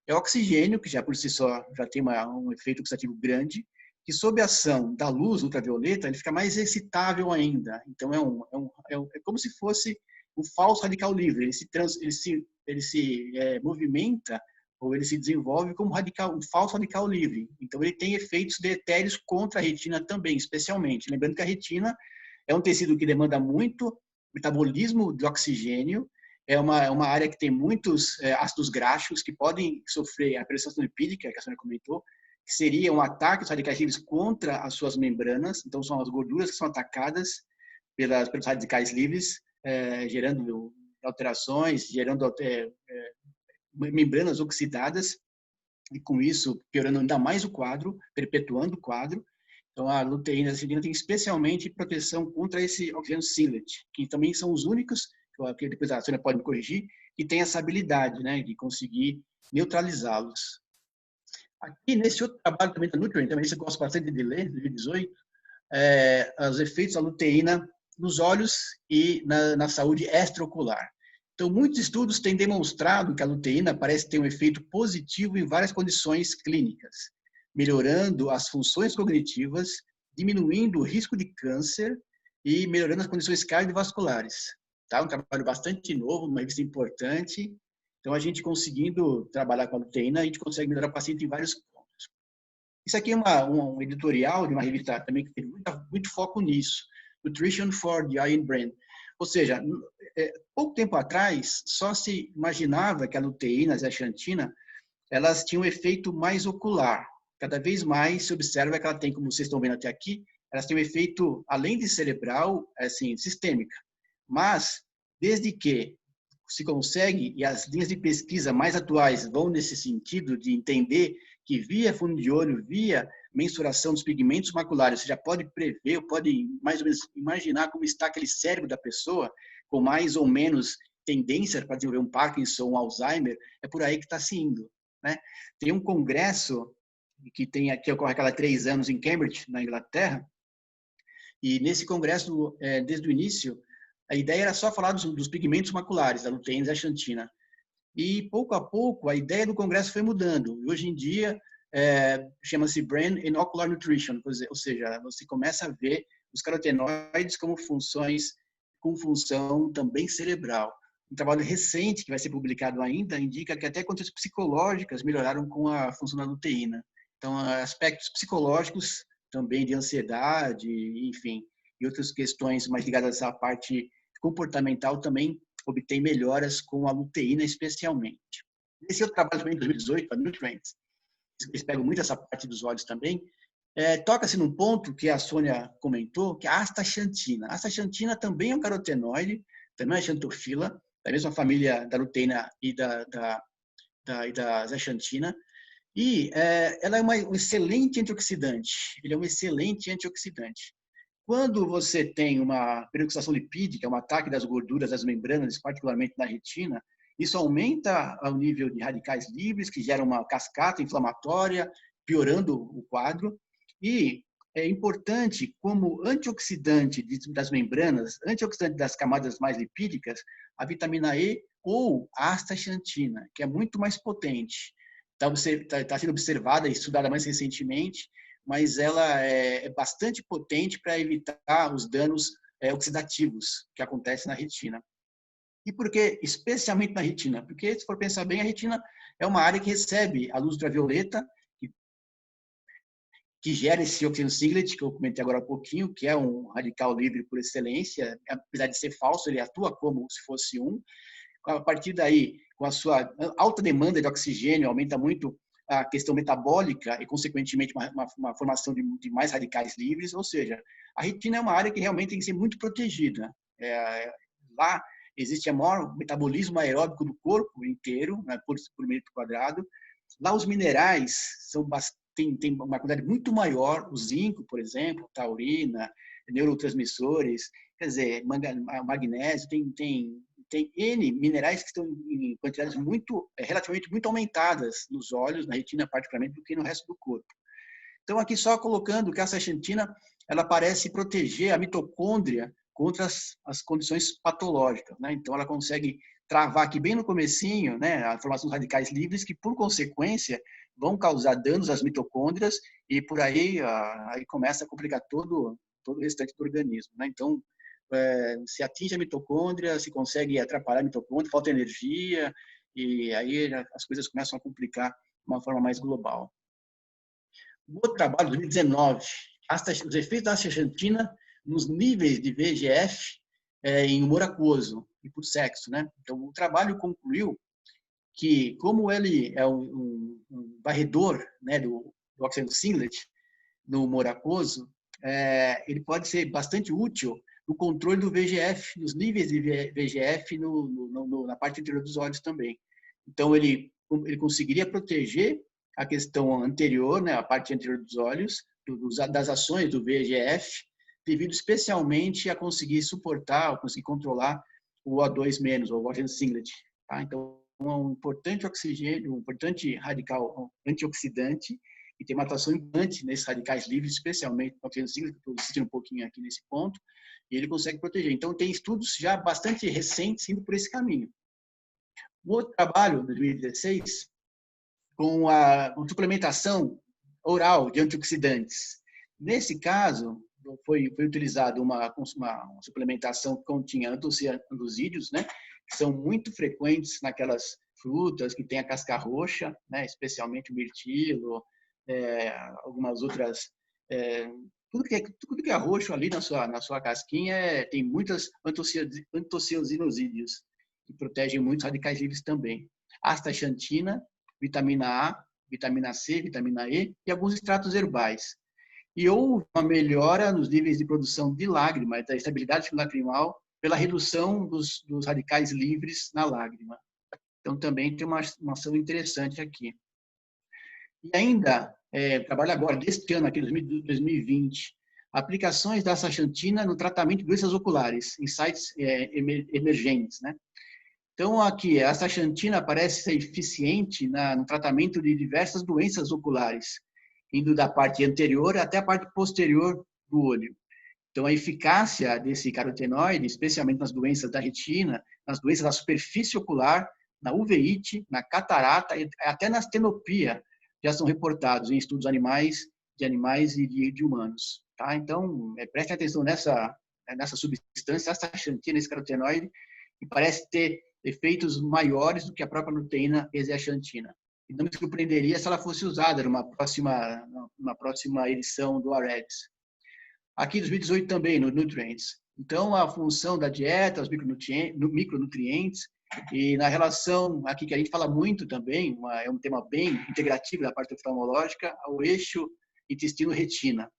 É o oxigênio, que já por si só já tem um efeito oxidativo grande, que sob a ação da luz ultravioleta, ele fica mais excitável ainda. Então, é como se fosse um falso radical livre. Ele se movimenta ou ele se desenvolve como um falso radical livre. Então, ele tem efeitos deletérios contra a retina também, especialmente. Lembrando que a retina é um tecido que demanda muito metabolismo de oxigênio, é uma área que tem muitos ácidos graxos que podem sofrer a pressão lipídica, que a Sônia comentou, que seria um ataque dos radicais livres contra as suas membranas. Então, são as gorduras que são atacadas pelos radicais livres, gerando alterações, gerando membranas oxidadas, e com isso piorando ainda mais o quadro, perpetuando o quadro. Então, a luteína tem especialmente proteção contra esse oxigênio singlet, que também são os únicos, que depois a Sônia pode me corrigir, que tem essa habilidade, né, de conseguir neutralizá-los. Aqui, nesse outro trabalho também da Nutrient, também eu gosto bastante de ler, 2018, os efeitos da luteína nos olhos e na saúde extraocular. Então, muitos estudos têm demonstrado que a luteína parece ter um efeito positivo em várias condições clínicas, melhorando as funções cognitivas, diminuindo o risco de câncer e melhorando as condições cardiovasculares. Tá? Um trabalho bastante novo, uma revista importante. Então, a gente conseguindo trabalhar com a luteína, a gente consegue melhorar o paciente em vários pontos. Isso aqui é um editorial de uma revista também que tem muito foco nisso, Nutrition for the Eye and Brain. Ou seja, pouco tempo atrás, só se imaginava que a luteína e a zeaxantina, elas tinham um efeito mais ocular. Cada vez mais se observa que ela tem, como vocês estão vendo até aqui, elas têm um efeito, além de cerebral, assim, sistêmica. Mas, desde que se consegue, e as linhas de pesquisa mais atuais vão nesse sentido de entender que via fundo de olho, via mensuração dos pigmentos maculares, você já pode prever, pode mais ou menos imaginar como está aquele cérebro da pessoa, com mais ou menos tendência para desenvolver um Parkinson, um Alzheimer, é por aí que está se indo, né? Tem um congresso que ocorre a cada 3 anos em Cambridge, na Inglaterra, e nesse congresso, desde o início, a ideia era só falar dos pigmentos maculares, da luteína e da xantina. E, pouco a pouco, a ideia do congresso foi mudando. E, hoje em dia, chama-se Brain and Ocular Nutrition, ou seja, você começa a ver os carotenoides como funções, com função também cerebral. Um trabalho recente, que vai ser publicado ainda, indica que até condições psicológicas melhoraram com a função da luteína. Então, aspectos psicológicos também de ansiedade, enfim, e outras questões mais ligadas à parte comportamental também obtém melhoras com a luteína especialmente. Esse outro trabalho também em 2018, a Nutrients, eles pegam muito essa parte dos olhos também, toca-se num ponto que a Sônia comentou, que é a astaxantina. A astaxantina também é um carotenoide, também é xantofila, da mesma família da luteína e da zeaxantina, e ela é um excelente antioxidante. Ele é um excelente antioxidante. Quando você tem uma peroxidação lipídica, um ataque das gorduras das membranas, particularmente na retina, isso aumenta o nível de radicais livres, que geram uma cascata inflamatória, piorando o quadro. E é importante, como antioxidante das membranas, antioxidante das camadas mais lipídicas, a vitamina E ou a astaxantina, que é muito mais potente. Está sendo observada e estudada mais recentemente, mas ela é bastante potente para evitar os danos oxidativos que acontecem na retina. E por que especialmente na retina? Porque, se for pensar bem, a retina é uma área que recebe a luz ultravioleta, que gera esse oxigênio singlet, que eu comentei agora há pouquinho, que é um radical livre por excelência, apesar de ser falso, ele atua como se fosse um. A partir daí, com a sua alta demanda de oxigênio, aumenta muito a questão metabólica e, consequentemente, uma formação de mais radicais livres, ou seja, a retina é uma área que realmente tem que ser muito protegida. Lá existe o maior metabolismo aeróbico do corpo inteiro, né, por metro quadrado. Lá os minerais tem uma quantidade muito maior, o zinco, por exemplo, taurina, neurotransmissores, quer dizer, magnésio, tem N minerais que estão em quantidades relativamente muito aumentadas nos olhos, na retina particularmente, do que no resto do corpo. Então, aqui só colocando que a astaxantina, ela parece proteger a mitocôndria contra as condições patológicas, né? Então, ela consegue travar aqui bem no comecinho, né, a formação dos radicais livres, que, por consequência, vão causar danos às mitocôndrias e, por aí começa a complicar todo o restante do organismo, né? Então, se atinge a mitocôndria, se consegue atrapalhar a mitocôndria, falta energia, e aí as coisas começam a complicar de uma forma mais global. Um outro trabalho, 2019, os efeitos da astaxantina nos níveis de VEGF em humor aquoso e por sexo, né? Então, o trabalho concluiu que, como ele é um varredor, né, do oxigênio singlet no humor aquoso, ele pode ser bastante útil no controle do VEGF, nos níveis de VEGF na parte interior dos olhos também. Então, ele conseguiria proteger a questão anterior, né, a parte anterior dos olhos, das ações do VEGF, devido especialmente a conseguir suportar, ou conseguir controlar o O2-, ou o oxigênio singlet. Tá? Então, é um importante oxigênio, um importante radical antioxidante, e tem uma atuação importante nesses radicais livres, especialmente o oxigênio singlet, que eu estou insistindo um pouquinho aqui nesse ponto, e ele consegue proteger. Então, tem estudos já bastante recentes indo por esse caminho. Um outro trabalho, de 2016, com a suplementação oral de antioxidantes. Nesse caso, foi utilizada uma suplementação que continha antocianídeos, né, que são muito frequentes naquelas frutas que têm a casca roxa, né, especialmente o mirtilo, algumas outras... Tudo que é roxo ali na sua casquinha tem muitas antocianídeos, que protegem muitos radicais livres também. Astaxantina, vitamina A, vitamina C, vitamina E e alguns extratos herbais. E houve uma melhora nos níveis de produção de lágrimas, da estabilidade lacrimal pela redução dos radicais livres na lágrima. Então, também tem uma ação interessante aqui. E ainda, trabalho agora, deste ano, aqui, 2020, aplicações da astaxantina no tratamento de doenças oculares, em sites emergentes, né? Então, aqui, a astaxantina parece ser eficiente no tratamento de diversas doenças oculares, indo da parte anterior até a parte posterior do olho. Então, a eficácia desse carotenoide, especialmente nas doenças da retina, nas doenças da superfície ocular, na uveíte, na catarata e até na astenopia, já são reportados em estudos de animais e de humanos. Tá? Então, prestem atenção nessa substância, astaxantina, esse carotenoide, que parece ter efeitos maiores do que a própria luteína e zeaxantina. E não me surpreenderia se ela fosse usada numa próxima edição do AREDS. Aqui, 2018 também, no Nutrients. Então, a função da dieta, os micronutrientes, e na relação, aqui que a gente fala muito também, é um tema bem integrativo da parte oftalmológica, ao eixo intestino-retina.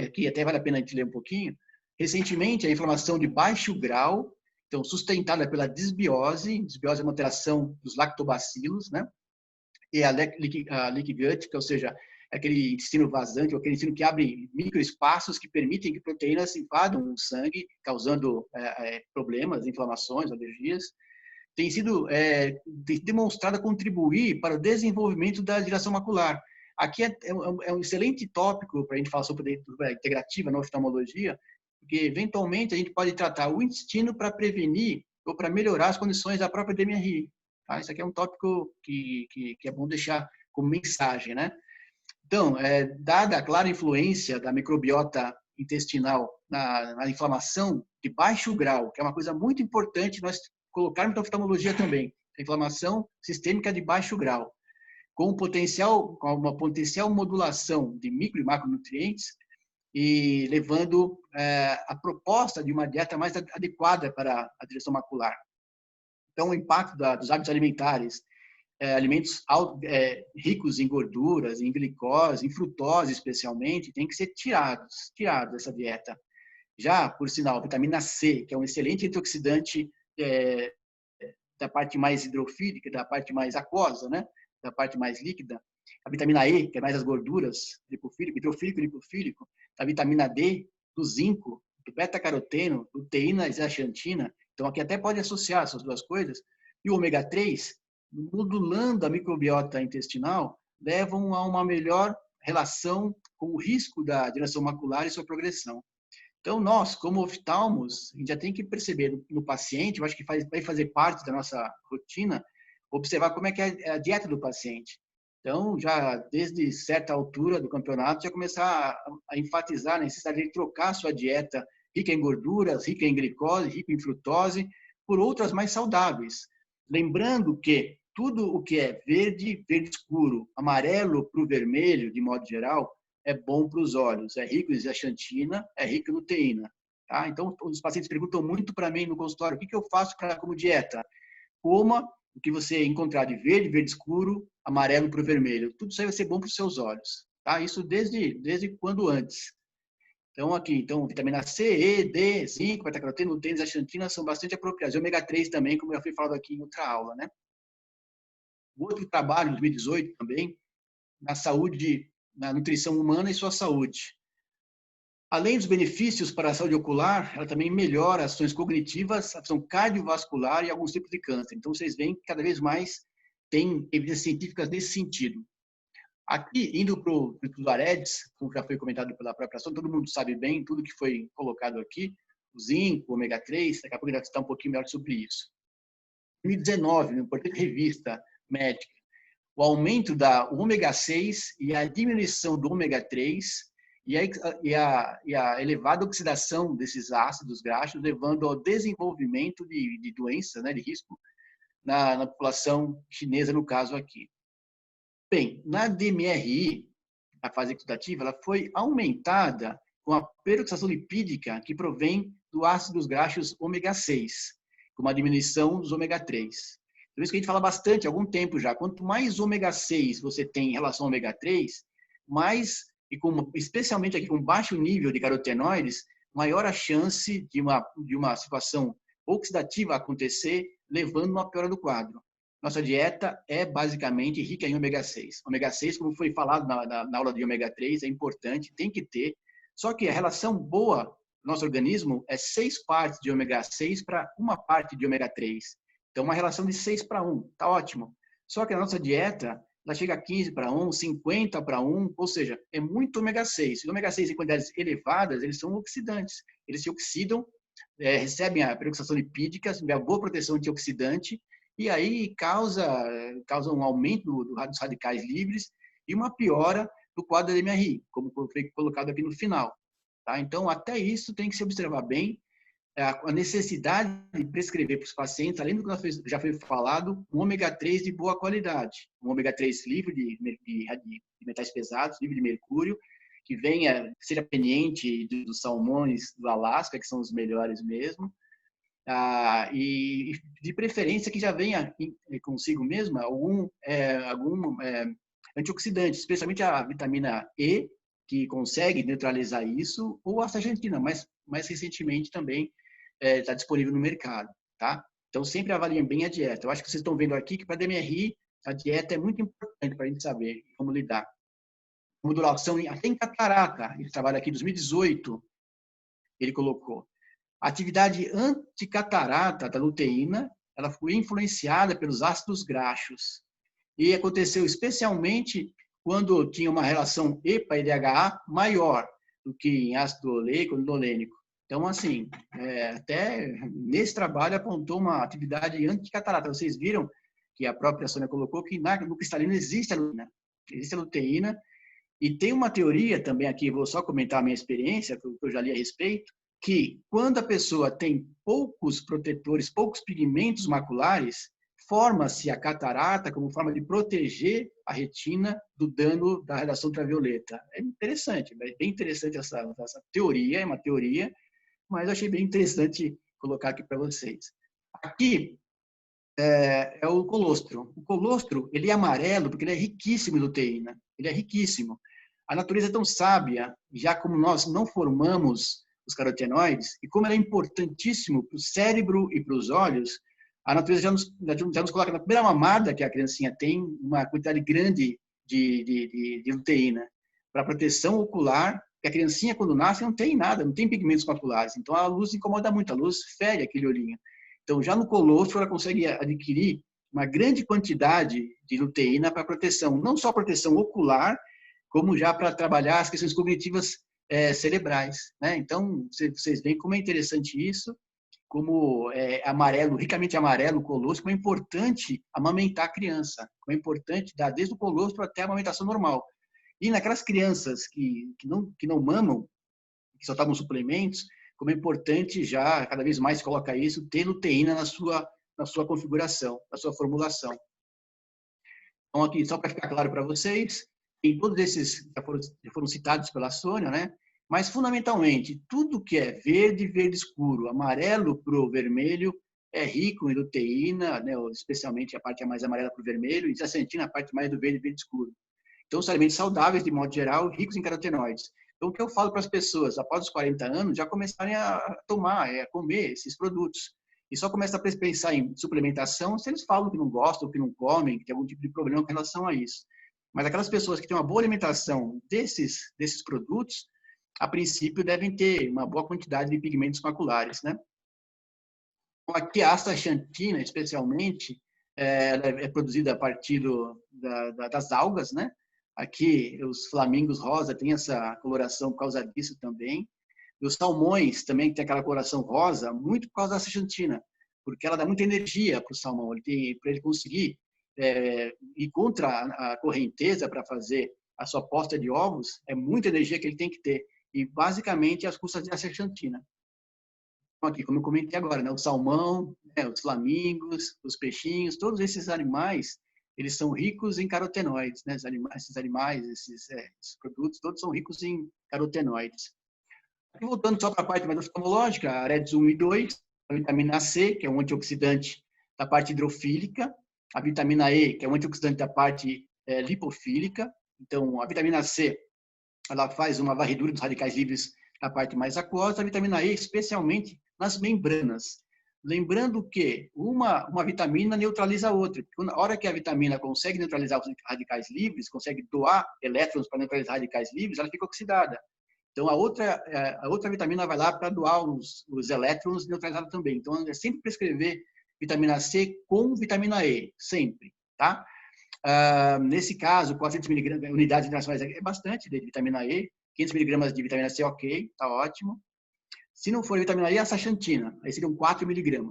Aqui até vale a pena a gente ler um pouquinho. Recentemente, a inflamação de baixo grau, então sustentada pela disbiose é uma alteração dos lactobacilos, né? E a leaky gut, ou seja, aquele intestino vazante, ou aquele intestino que abre microespaços que permitem que proteínas invadam o sangue, causando problemas, inflamações, alergias, tem sido demonstrada contribuir para o desenvolvimento da dilatação macular. Aqui é um excelente tópico para a gente falar sobre a integrativa na oftalmologia, porque eventualmente a gente pode tratar o intestino para prevenir ou para melhorar as condições da própria DMRI. Tá? Isso aqui é um tópico que é bom deixar como mensagem, né? Então, dada a clara influência da microbiota intestinal na inflamação de baixo grau, que é uma coisa muito importante nós colocarmos na oftalmologia também, a inflamação sistêmica de baixo grau, com uma potencial modulação de micro e macronutrientes e levando a proposta de uma dieta mais adequada para a direção macular. Então, o impacto dos hábitos alimentares, alimentos ricos em gorduras, em glicose, em frutose especialmente, tem que ser tirados dessa dieta. Já, por sinal, a vitamina C, que é um excelente antioxidante da parte mais hidrofílica, da parte mais aquosa, né? Da parte mais líquida. A vitamina E, que é mais as gorduras, hidrofílico e lipofílico. A vitamina D, do zinco, do beta-caroteno, luteína e zeaxantina. Então, aqui até pode associar essas duas coisas. E o ômega 3, modulando a microbiota intestinal, levam a uma melhor relação com o risco da dilatação macular e sua progressão. Então, nós, como oftalmos, a gente já tem que perceber no paciente, eu acho que vai fazer parte da nossa rotina, observar como é que é a dieta do paciente. Então, já desde certa altura do campeonato, já começar a enfatizar a necessidade de trocar a sua dieta rica em gorduras, rica em glicose, rica em frutose, por outras mais saudáveis. Lembrando que tudo o que é verde, verde escuro, amarelo para o vermelho, de modo geral, é bom para os olhos. É rico em zeaxantina, é rico em luteína. Tá? Então, os pacientes perguntam muito para mim no consultório, o que eu faço como dieta? Coma o que você encontrar de verde, verde escuro, amarelo para o vermelho. Tudo isso aí vai ser bom para os seus olhos. Tá? Isso desde quando antes. Então, aqui, vitamina C, E, D, zinco, beta-caroteno, luteína, zeaxantina são bastante apropriados. E ômega 3 também, como eu já fui falado aqui em outra aula, né? Outro trabalho, em 2018 também, na saúde, na nutrição humana e sua saúde. Além dos benefícios para a saúde ocular, ela também melhora ações cognitivas, ação cardiovascular e alguns tipos de câncer. Então, vocês veem que cada vez mais tem evidências científicas nesse sentido. Aqui, indo para os AREDS, como já foi comentado pela própria ação, todo mundo sabe bem tudo que foi colocado aqui, o zinco, o ômega 3, daqui a pouco a gente vai citar um pouquinho melhor sobre isso. Em 2019, uma importante revista médica, o aumento da ômega 6 e a diminuição do ômega 3 e a elevada oxidação desses ácidos graxos, levando ao desenvolvimento de doenças, né, de risco na população chinesa, no caso aqui. Bem, na DMRI, a fase oxidativa, ela foi aumentada com a peroxidação lipídica que provém do ácidos graxos ômega 6, com uma diminuição dos ômega 3. Por isso que a gente fala bastante há algum tempo já. Quanto mais ômega 6 você tem em relação ao ômega 3, mais, especialmente aqui com baixo nível de carotenoides, maior a chance de uma situação oxidativa acontecer, levando a uma piora do quadro. Nossa dieta é basicamente rica em ômega 6. Ômega 6, como foi falado na aula de ômega 3, é importante, tem que ter. Só que a relação boa do nosso organismo é 6 partes de ômega 6 para 1 parte de ômega 3. Então, uma relação de 6 para 1, tá ótimo. Só que a nossa dieta, ela chega a 15 para 1, 50 para 1, ou seja, é muito ômega 6. E ômega 6 em quantidades elevadas, eles são oxidantes. Eles se oxidam, recebem a peroxidação lipídica, a boa proteção antioxidante, e aí causa um aumento dos radicais livres e uma piora do quadro da MRI, como foi colocado aqui no final. Tá? Então, até isso tem que se observar bem, a necessidade de prescrever para os pacientes, além do que já foi falado, um ômega 3 de boa qualidade, um ômega 3 livre de metais pesados, livre de mercúrio, que seja proveniente dos salmões do Alasca, que são os melhores mesmo, e de preferência que já venha consigo mesmo algum antioxidante, especialmente a vitamina E, que consegue neutralizar isso, ou a astaxantina, mas mais recentemente também está disponível no mercado, tá? Então, sempre avaliem bem a dieta. Eu acho que vocês estão vendo aqui que para a DMRI, a dieta é muito importante para a gente saber como lidar. Modulação até em catarata, ele trabalha aqui em 2018, ele colocou. A atividade anticatarata da luteína, ela foi influenciada pelos ácidos graxos. E aconteceu especialmente quando tinha uma relação EPA-EDHA maior do que em ácido oleico ou lindolênico. Então, assim, até nesse trabalho apontou uma atividade anticatarata. Vocês viram que a própria Sônia colocou que no cristalino existe a luteína. E tem uma teoria também aqui, vou só comentar a minha experiência, que eu já li a respeito, que quando a pessoa tem poucos protetores, poucos pigmentos maculares, forma-se a catarata como forma de proteger a retina do dano da radiação ultravioleta. É interessante, é bem interessante essa teoria, é uma teoria, mas eu achei bem interessante colocar aqui para vocês. Aqui é o colostro. O colostro, ele é amarelo porque ele é riquíssimo em luteína, ele é riquíssimo. A natureza é tão sábia, já como nós não formamos os carotenoides, e como ele é importantíssimo para o cérebro e para os olhos, a natureza já nos coloca na primeira mamada que a criancinha tem uma quantidade grande de luteína para proteção ocular, que a criancinha quando nasce não tem nada, não tem pigmentos maculares, então a luz incomoda muito, a luz fere aquele olhinho. Então já no colostro ela consegue adquirir uma grande quantidade de luteína para proteção, não só proteção ocular, como já para trabalhar as questões cognitivas cerebrais, né? Então, vocês veem como é interessante isso, como amarelo, ricamente amarelo o colostro, como é importante amamentar a criança, como é importante dar desde o colostro até a amamentação normal. E naquelas crianças que não mamam, que só tomam suplementos, como é importante já, cada vez mais coloca isso, ter luteína na sua configuração, na sua formulação. Então, aqui, só para ficar claro para vocês, em todos esses já foram citados pela Sônia, né? Mas, fundamentalmente, tudo que é verde, verde escuro, amarelo para o vermelho, é rico em luteína, né? Especialmente a parte mais amarela para o vermelho, e zeaxantina, a parte mais do verde, verde escuro. Então, são alimentos saudáveis, de modo geral, ricos em carotenoides. Então, o que eu falo para as pessoas, após os 40 anos, já começarem a tomar, a comer esses produtos. E só começa a pensar em suplementação se eles falam que não gostam, que não comem, que tem algum tipo de problema com relação a isso. Mas aquelas pessoas que têm uma boa alimentação desses produtos, a princípio devem ter uma boa quantidade de pigmentos maculares, né? Então, aqui a astaxantina, especialmente, ela é produzida a partir das algas, né? Aqui os flamingos rosa têm essa coloração por causa disso também. E os salmões também têm aquela coloração rosa, muito por causa da astaxantina, porque ela dá muita energia para o salmão. Para ele conseguir ir contra a correnteza para fazer a sua posta de ovos, é muita energia que ele tem que ter. E basicamente as custas de astaxantina. Então, aqui, como eu comentei agora, né, o salmão, né, os flamingos, os peixinhos, todos esses animais, eles são ricos em carotenoides, né? Esses animais, esses produtos, todos são ricos em carotenoides. Aqui, voltando só para a parte mais oftalmológica, a AREDS 1 e 2, a vitamina C, que é um antioxidante da parte hidrofílica, a vitamina E, que é um antioxidante da parte lipofílica. Então, a vitamina C, ela faz uma varredura dos radicais livres a parte mais aquosa, a vitamina E, especialmente nas membranas. Lembrando que uma vitamina neutraliza a outra. Na hora que a vitamina consegue neutralizar os radicais livres, consegue doar elétrons para neutralizar radicais livres, ela fica oxidada. Então, a outra vitamina vai lá para doar os elétrons neutralizados também. Então, é sempre prescrever vitamina C com vitamina E, sempre, tá? Nesse caso, 400 mg, unidades internacionais é bastante de vitamina E, 500 mg de vitamina C, ok, tá ótimo. Se não for vitamina E, a astaxantina, aí seriam 4 mg.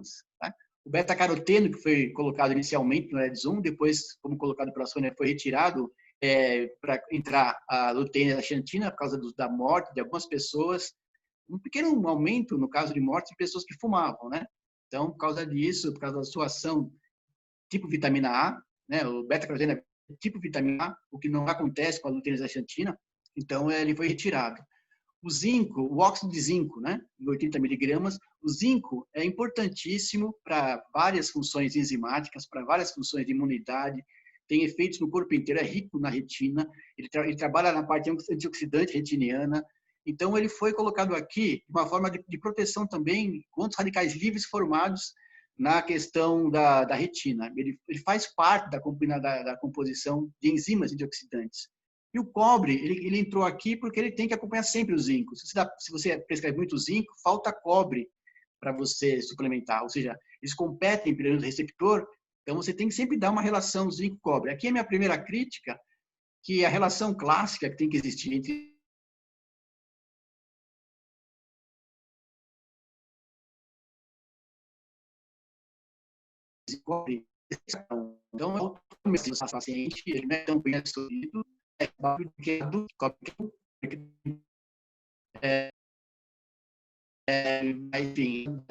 Tá? O beta-caroteno, que foi colocado inicialmente no REDS1, depois, como colocado pela Sônia, foi retirado para entrar a luteína e a astaxantina por causa da morte de algumas pessoas. Um pequeno aumento, no caso de morte, de pessoas que fumavam, né? Então, por causa disso, por causa da sua ação tipo vitamina A, né? O beta-caroteno é tipo vitamina A, o que não acontece com a luteína e a astaxantina, então ele foi retirado. O zinco, o óxido de zinco, né, em 80 miligramas, o zinco é importantíssimo para várias funções enzimáticas, para várias funções de imunidade, tem efeitos no corpo inteiro, é rico na retina, ele trabalha na parte antioxidante retiniana, então ele foi colocado aqui de uma forma de proteção também contra os radicais livres formados na questão da retina. Ele faz parte da composição de enzimas antioxidantes. E o cobre, ele entrou aqui porque ele tem que acompanhar sempre o zinco. Se você prescreve muito zinco, falta cobre para você suplementar. Ou seja, eles competem pelo receptor, então você tem que sempre dar uma relação zinco-cobre. Aqui é a minha primeira crítica, que a relação clássica que tem que existir entre cobre. Então, o paciente, ele não é tão bem absorvido, enfim,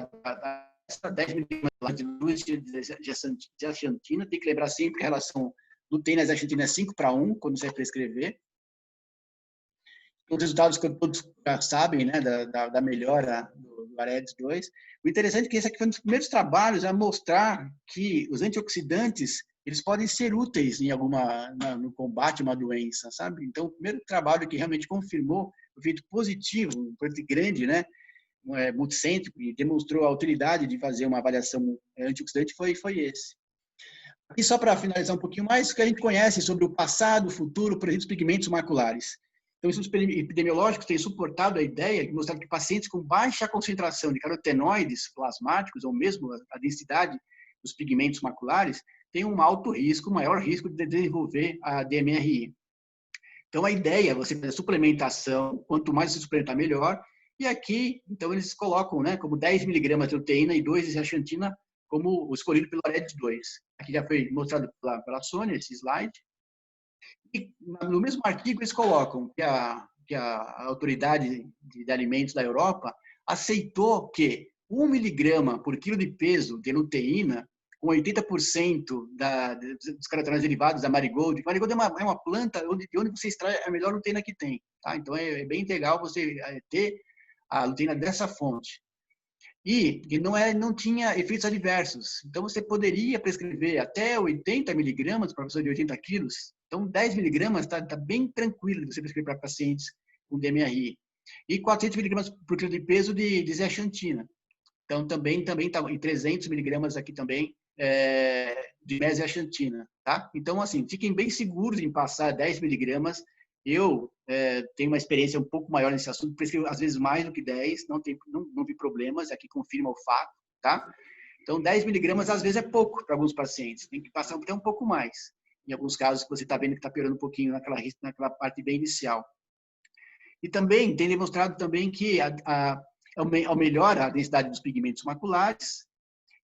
10 miligramas de luz de astaxantina, tem que lembrar sempre a relação luteína e astaxantina é 5:1, quando você vai prescrever. Os resultados que todos já sabem, né, da melhora do AREDS2. O interessante é que esse aqui foi um dos primeiros trabalhos a mostrar que os antioxidantes eles podem ser úteis no combate a uma doença, sabe? Então, o primeiro trabalho que realmente confirmou o efeito positivo, um projeto grande, né, multicêntrico, e demonstrou a utilidade de fazer uma avaliação antioxidante foi esse. E só para finalizar um pouquinho mais, o que a gente conhece sobre o passado, o futuro, por exemplo, dos pigmentos maculares. Então, estudos epidemiológicos têm suportado a ideia de mostrar que pacientes com baixa concentração de carotenoides plasmáticos, ou mesmo a densidade dos pigmentos maculares, têm um alto risco, maior risco de desenvolver a DMRI. Então, a ideia é você fazer suplementação, quanto mais você suplementar, melhor. E aqui, então, eles colocam, né, como 10 miligramas de luteína e 2 de astaxantina como o escolhido pelo AREDS2. Aqui já foi mostrado pela Sônia, esse slide. E no mesmo artigo, eles colocam que a Autoridade de Alimentos da Europa aceitou que 1 miligrama por quilo de peso de luteína, com 80% dos carotenoides derivados da marigold. Marigold é uma planta de onde você extrai a melhor luteína que tem. Tá? Então, é bem legal você ter a luteína dessa fonte. E não tinha efeitos adversos. Então, você poderia prescrever até 80 miligramas para pessoa de 80 quilos. Então, 10 miligramas está bem tranquilo de você prescrever para pacientes com DMRI. E 400 miligramas por quilo de peso de zeaxantina. Então, também está em 300 miligramas aqui também de mesaxantina, tá? Então, assim, fiquem bem seguros em passar 10 miligramas. Eu tenho uma experiência um pouco maior nesse assunto, prescrevo às vezes mais do que 10, não vi problemas, aqui confirma o fato, tá? Então, 10 miligramas às vezes é pouco para alguns pacientes, tem que passar até um pouco mais, em alguns casos que você está vendo que está piorando um pouquinho naquela parte bem inicial. E também tem demonstrado também que melhora a densidade dos pigmentos maculares,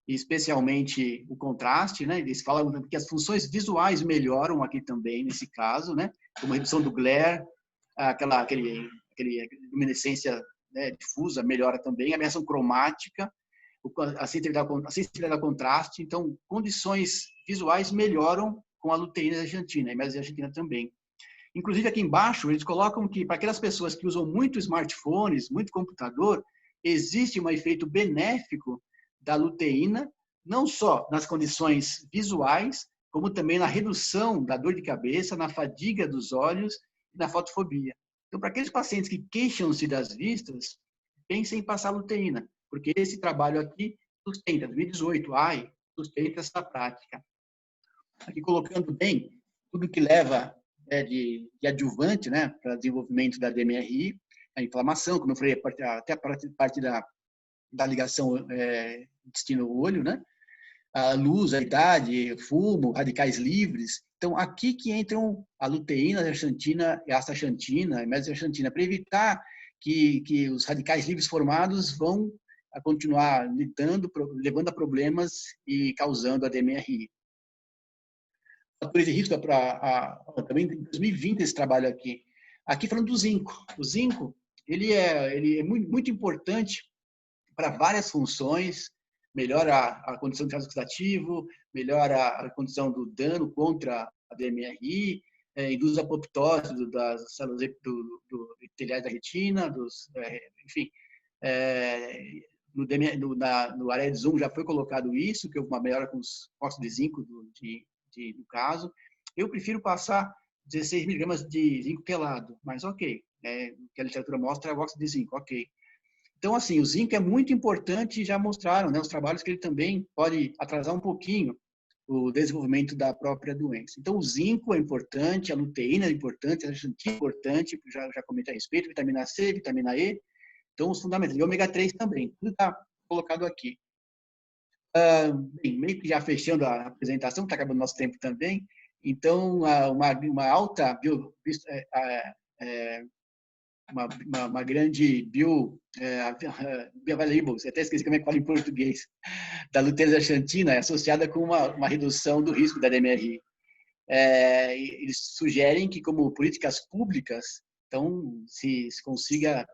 especialmente o contraste, né? Eles falam que as funções visuais melhoram aqui também, nesse caso, né? Como a redução do glare, aquele luminescência, né, difusa melhora também, a aberração cromática, a sensibilidade ao contraste. Então, condições visuais melhoram com a luteína e a astaxantina, e a mesaxantina também. Inclusive, aqui embaixo, eles colocam que para aquelas pessoas que usam muito smartphones, muito computador, existe um efeito benéfico da luteína, não só nas condições visuais, como também na redução da dor de cabeça, na fadiga dos olhos e na fotofobia. Então, para aqueles pacientes que queixam-se das vistas, pensem em passar luteína, porque esse trabalho aqui sustenta, 2018, AI, sustenta essa prática. Aqui colocando bem tudo que leva de adjuvante, né, para desenvolvimento da DMRI, a inflamação, como eu falei, até a parte da ligação intestino-olho, né, a luz, a idade, fumo, radicais livres. Então, aqui que entram a luteína, a xantina, a astaxantina, a mesaxantina, para evitar que os radicais livres formados vão a continuar levando a problemas e causando a DMRI. Fatores de risco também em 2020 esse trabalho aqui. Aqui falando do zinco. O zinco, ele é muito importante para várias funções, melhora a condição de caso oxidativo, melhora a condição do dano contra a DMRI, induz a apoptose das células do epiteliais da retina, enfim, no AREDS 1 já foi colocado isso, que houve uma melhora com os óxidos de zinco no caso. Eu prefiro passar 16 miligramas de zinco quelado, mas ok, o que a literatura mostra é o óxido de zinco, ok. Então, assim, o zinco é muito importante e já mostraram, né, os trabalhos que ele também pode atrasar um pouquinho o desenvolvimento da própria doença. Então, o zinco é importante, a luteína é importante, a xantina é importante, já comentei a respeito, vitamina C, vitamina E, então os fundamentos, e ômega 3 também, tudo está colocado aqui. Bem, meio que já fechando a apresentação, está acabando nosso tempo também, então, uma alta uma grande bioavailable, até esqueci como é que fala em português, da luteína da xantina, é associada com uma redução do risco da DMRI. Eles sugerem que, como políticas públicas, então, se consiga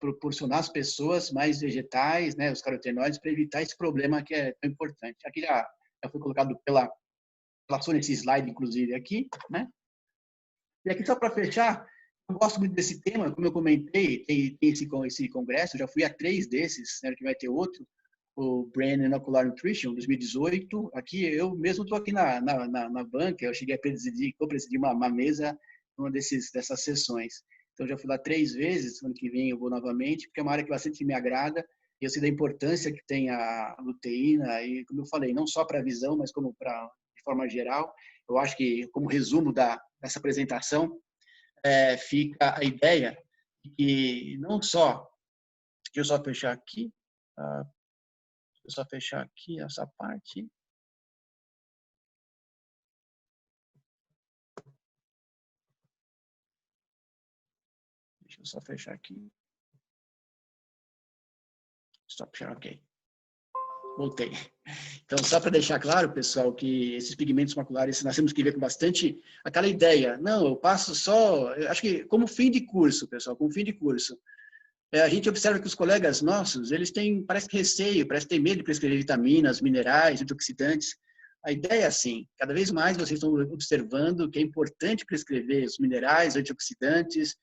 proporcionar às pessoas mais vegetais, né, os carotenoides, para evitar esse problema que é tão importante. Aqui já foi colocado pela Sônia esse slide, inclusive, aqui, né? E aqui, só para fechar, eu gosto muito desse tema, como eu comentei, tem esse congresso, já fui a 3 desses, né, que vai ter outro, o Brain and Ocular Nutrition, 2018. Aqui, eu mesmo estou aqui na banca, eu cheguei a presidir uma mesa numa dessas sessões. Então, já fui lá 3 vezes, ano que vem eu vou novamente, porque é uma área que bastante me agrada, e eu sei da importância que tem a luteína, e como eu falei, não só para a visão, mas como de forma geral. Eu acho que, como resumo dessa apresentação, fica a ideia de que não só, deixa eu só fechar aqui, essa parte. Deixa eu só fechar aqui. Só fechar, ok. Voltei. Então, só para deixar claro, pessoal, que esses pigmentos maculares nós temos que ver com bastante aquela ideia. Não, eu passo só, eu acho que como fim de curso, pessoal, como fim de curso. A gente observa que os colegas nossos, eles têm, parece que receio, parece que têm medo de prescrever vitaminas, minerais, antioxidantes. A ideia é assim, cada vez mais vocês estão observando que é importante prescrever os minerais, antioxidantes,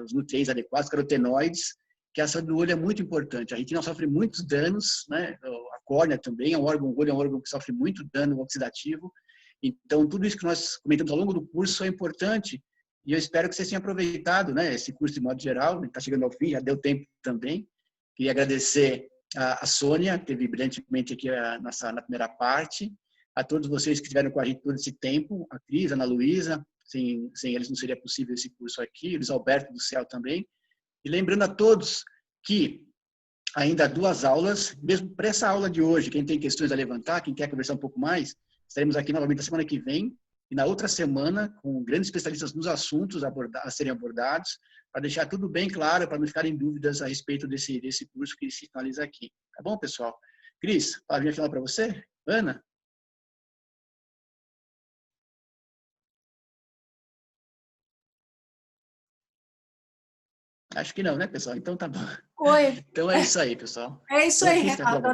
os nutrientes adequados, carotenoides, que a saúde do olho é muito importante. A retina sofre muitos danos, né? A córnea também, o olho é um órgão que sofre muito dano oxidativo. Então, tudo isso que nós comentamos ao longo do curso é importante. E eu espero que vocês tenham aproveitado, né, esse curso de modo geral. Está chegando ao fim, já deu tempo também. Queria agradecer a Sônia, que esteve brilhantemente aqui na primeira parte, a todos vocês que estiveram com a gente todo esse tempo, a Cris, a Ana Luísa, sem eles não seria possível esse curso aqui, o Luiz Alberto do Céu também. E lembrando a todos que ainda há 2 aulas, mesmo para essa aula de hoje, quem tem questões a levantar, quem quer conversar um pouco mais, estaremos aqui novamente na semana que vem, e na outra semana, com grandes especialistas nos assuntos a serem abordados, para deixar tudo bem claro, para não ficarem dúvidas a respeito desse curso que se finaliza aqui. Tá bom, pessoal? Cris, palavrinha final para você? Ana? Acho que não, né, pessoal? Então tá bom. Oi. Então é isso aí, pessoal. É isso aí, Renato.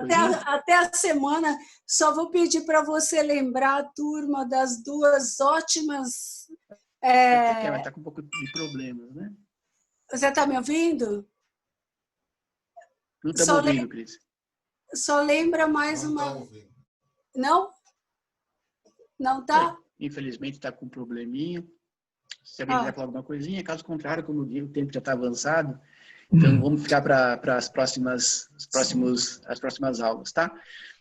Até a semana. Só vou pedir para você lembrar a turma das 2 ótimas... Até que vai estar com um pouco de problemas, né? Você está me ouvindo? Não estamos ouvindo, Cris. Só lembra mais uma... Não? Não está? Infelizmente está com um probleminha. se alguém quiser falar alguma coisinha. Caso contrário, como eu digo, o tempo já está avançado. Então, vamos ficar para as próximas aulas, tá?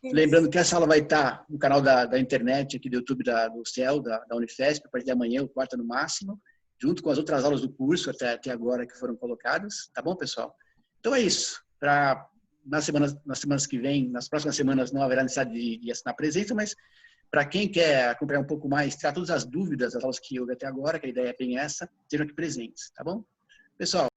Lembrando que essa aula vai estar no canal da internet, aqui do YouTube do CEL, da Unifesp, a partir de amanhã, ou quarta no máximo, junto com as outras aulas do curso até agora que foram colocadas. Tá bom, pessoal? Então, é isso. Nas semanas que vêm, nas próximas semanas, não haverá necessidade de assinar presença, mas para quem quer acompanhar um pouco mais, tirar todas as dúvidas das aulas que houve até agora, que a ideia é bem essa, sejam aqui presentes, tá bom? Pessoal,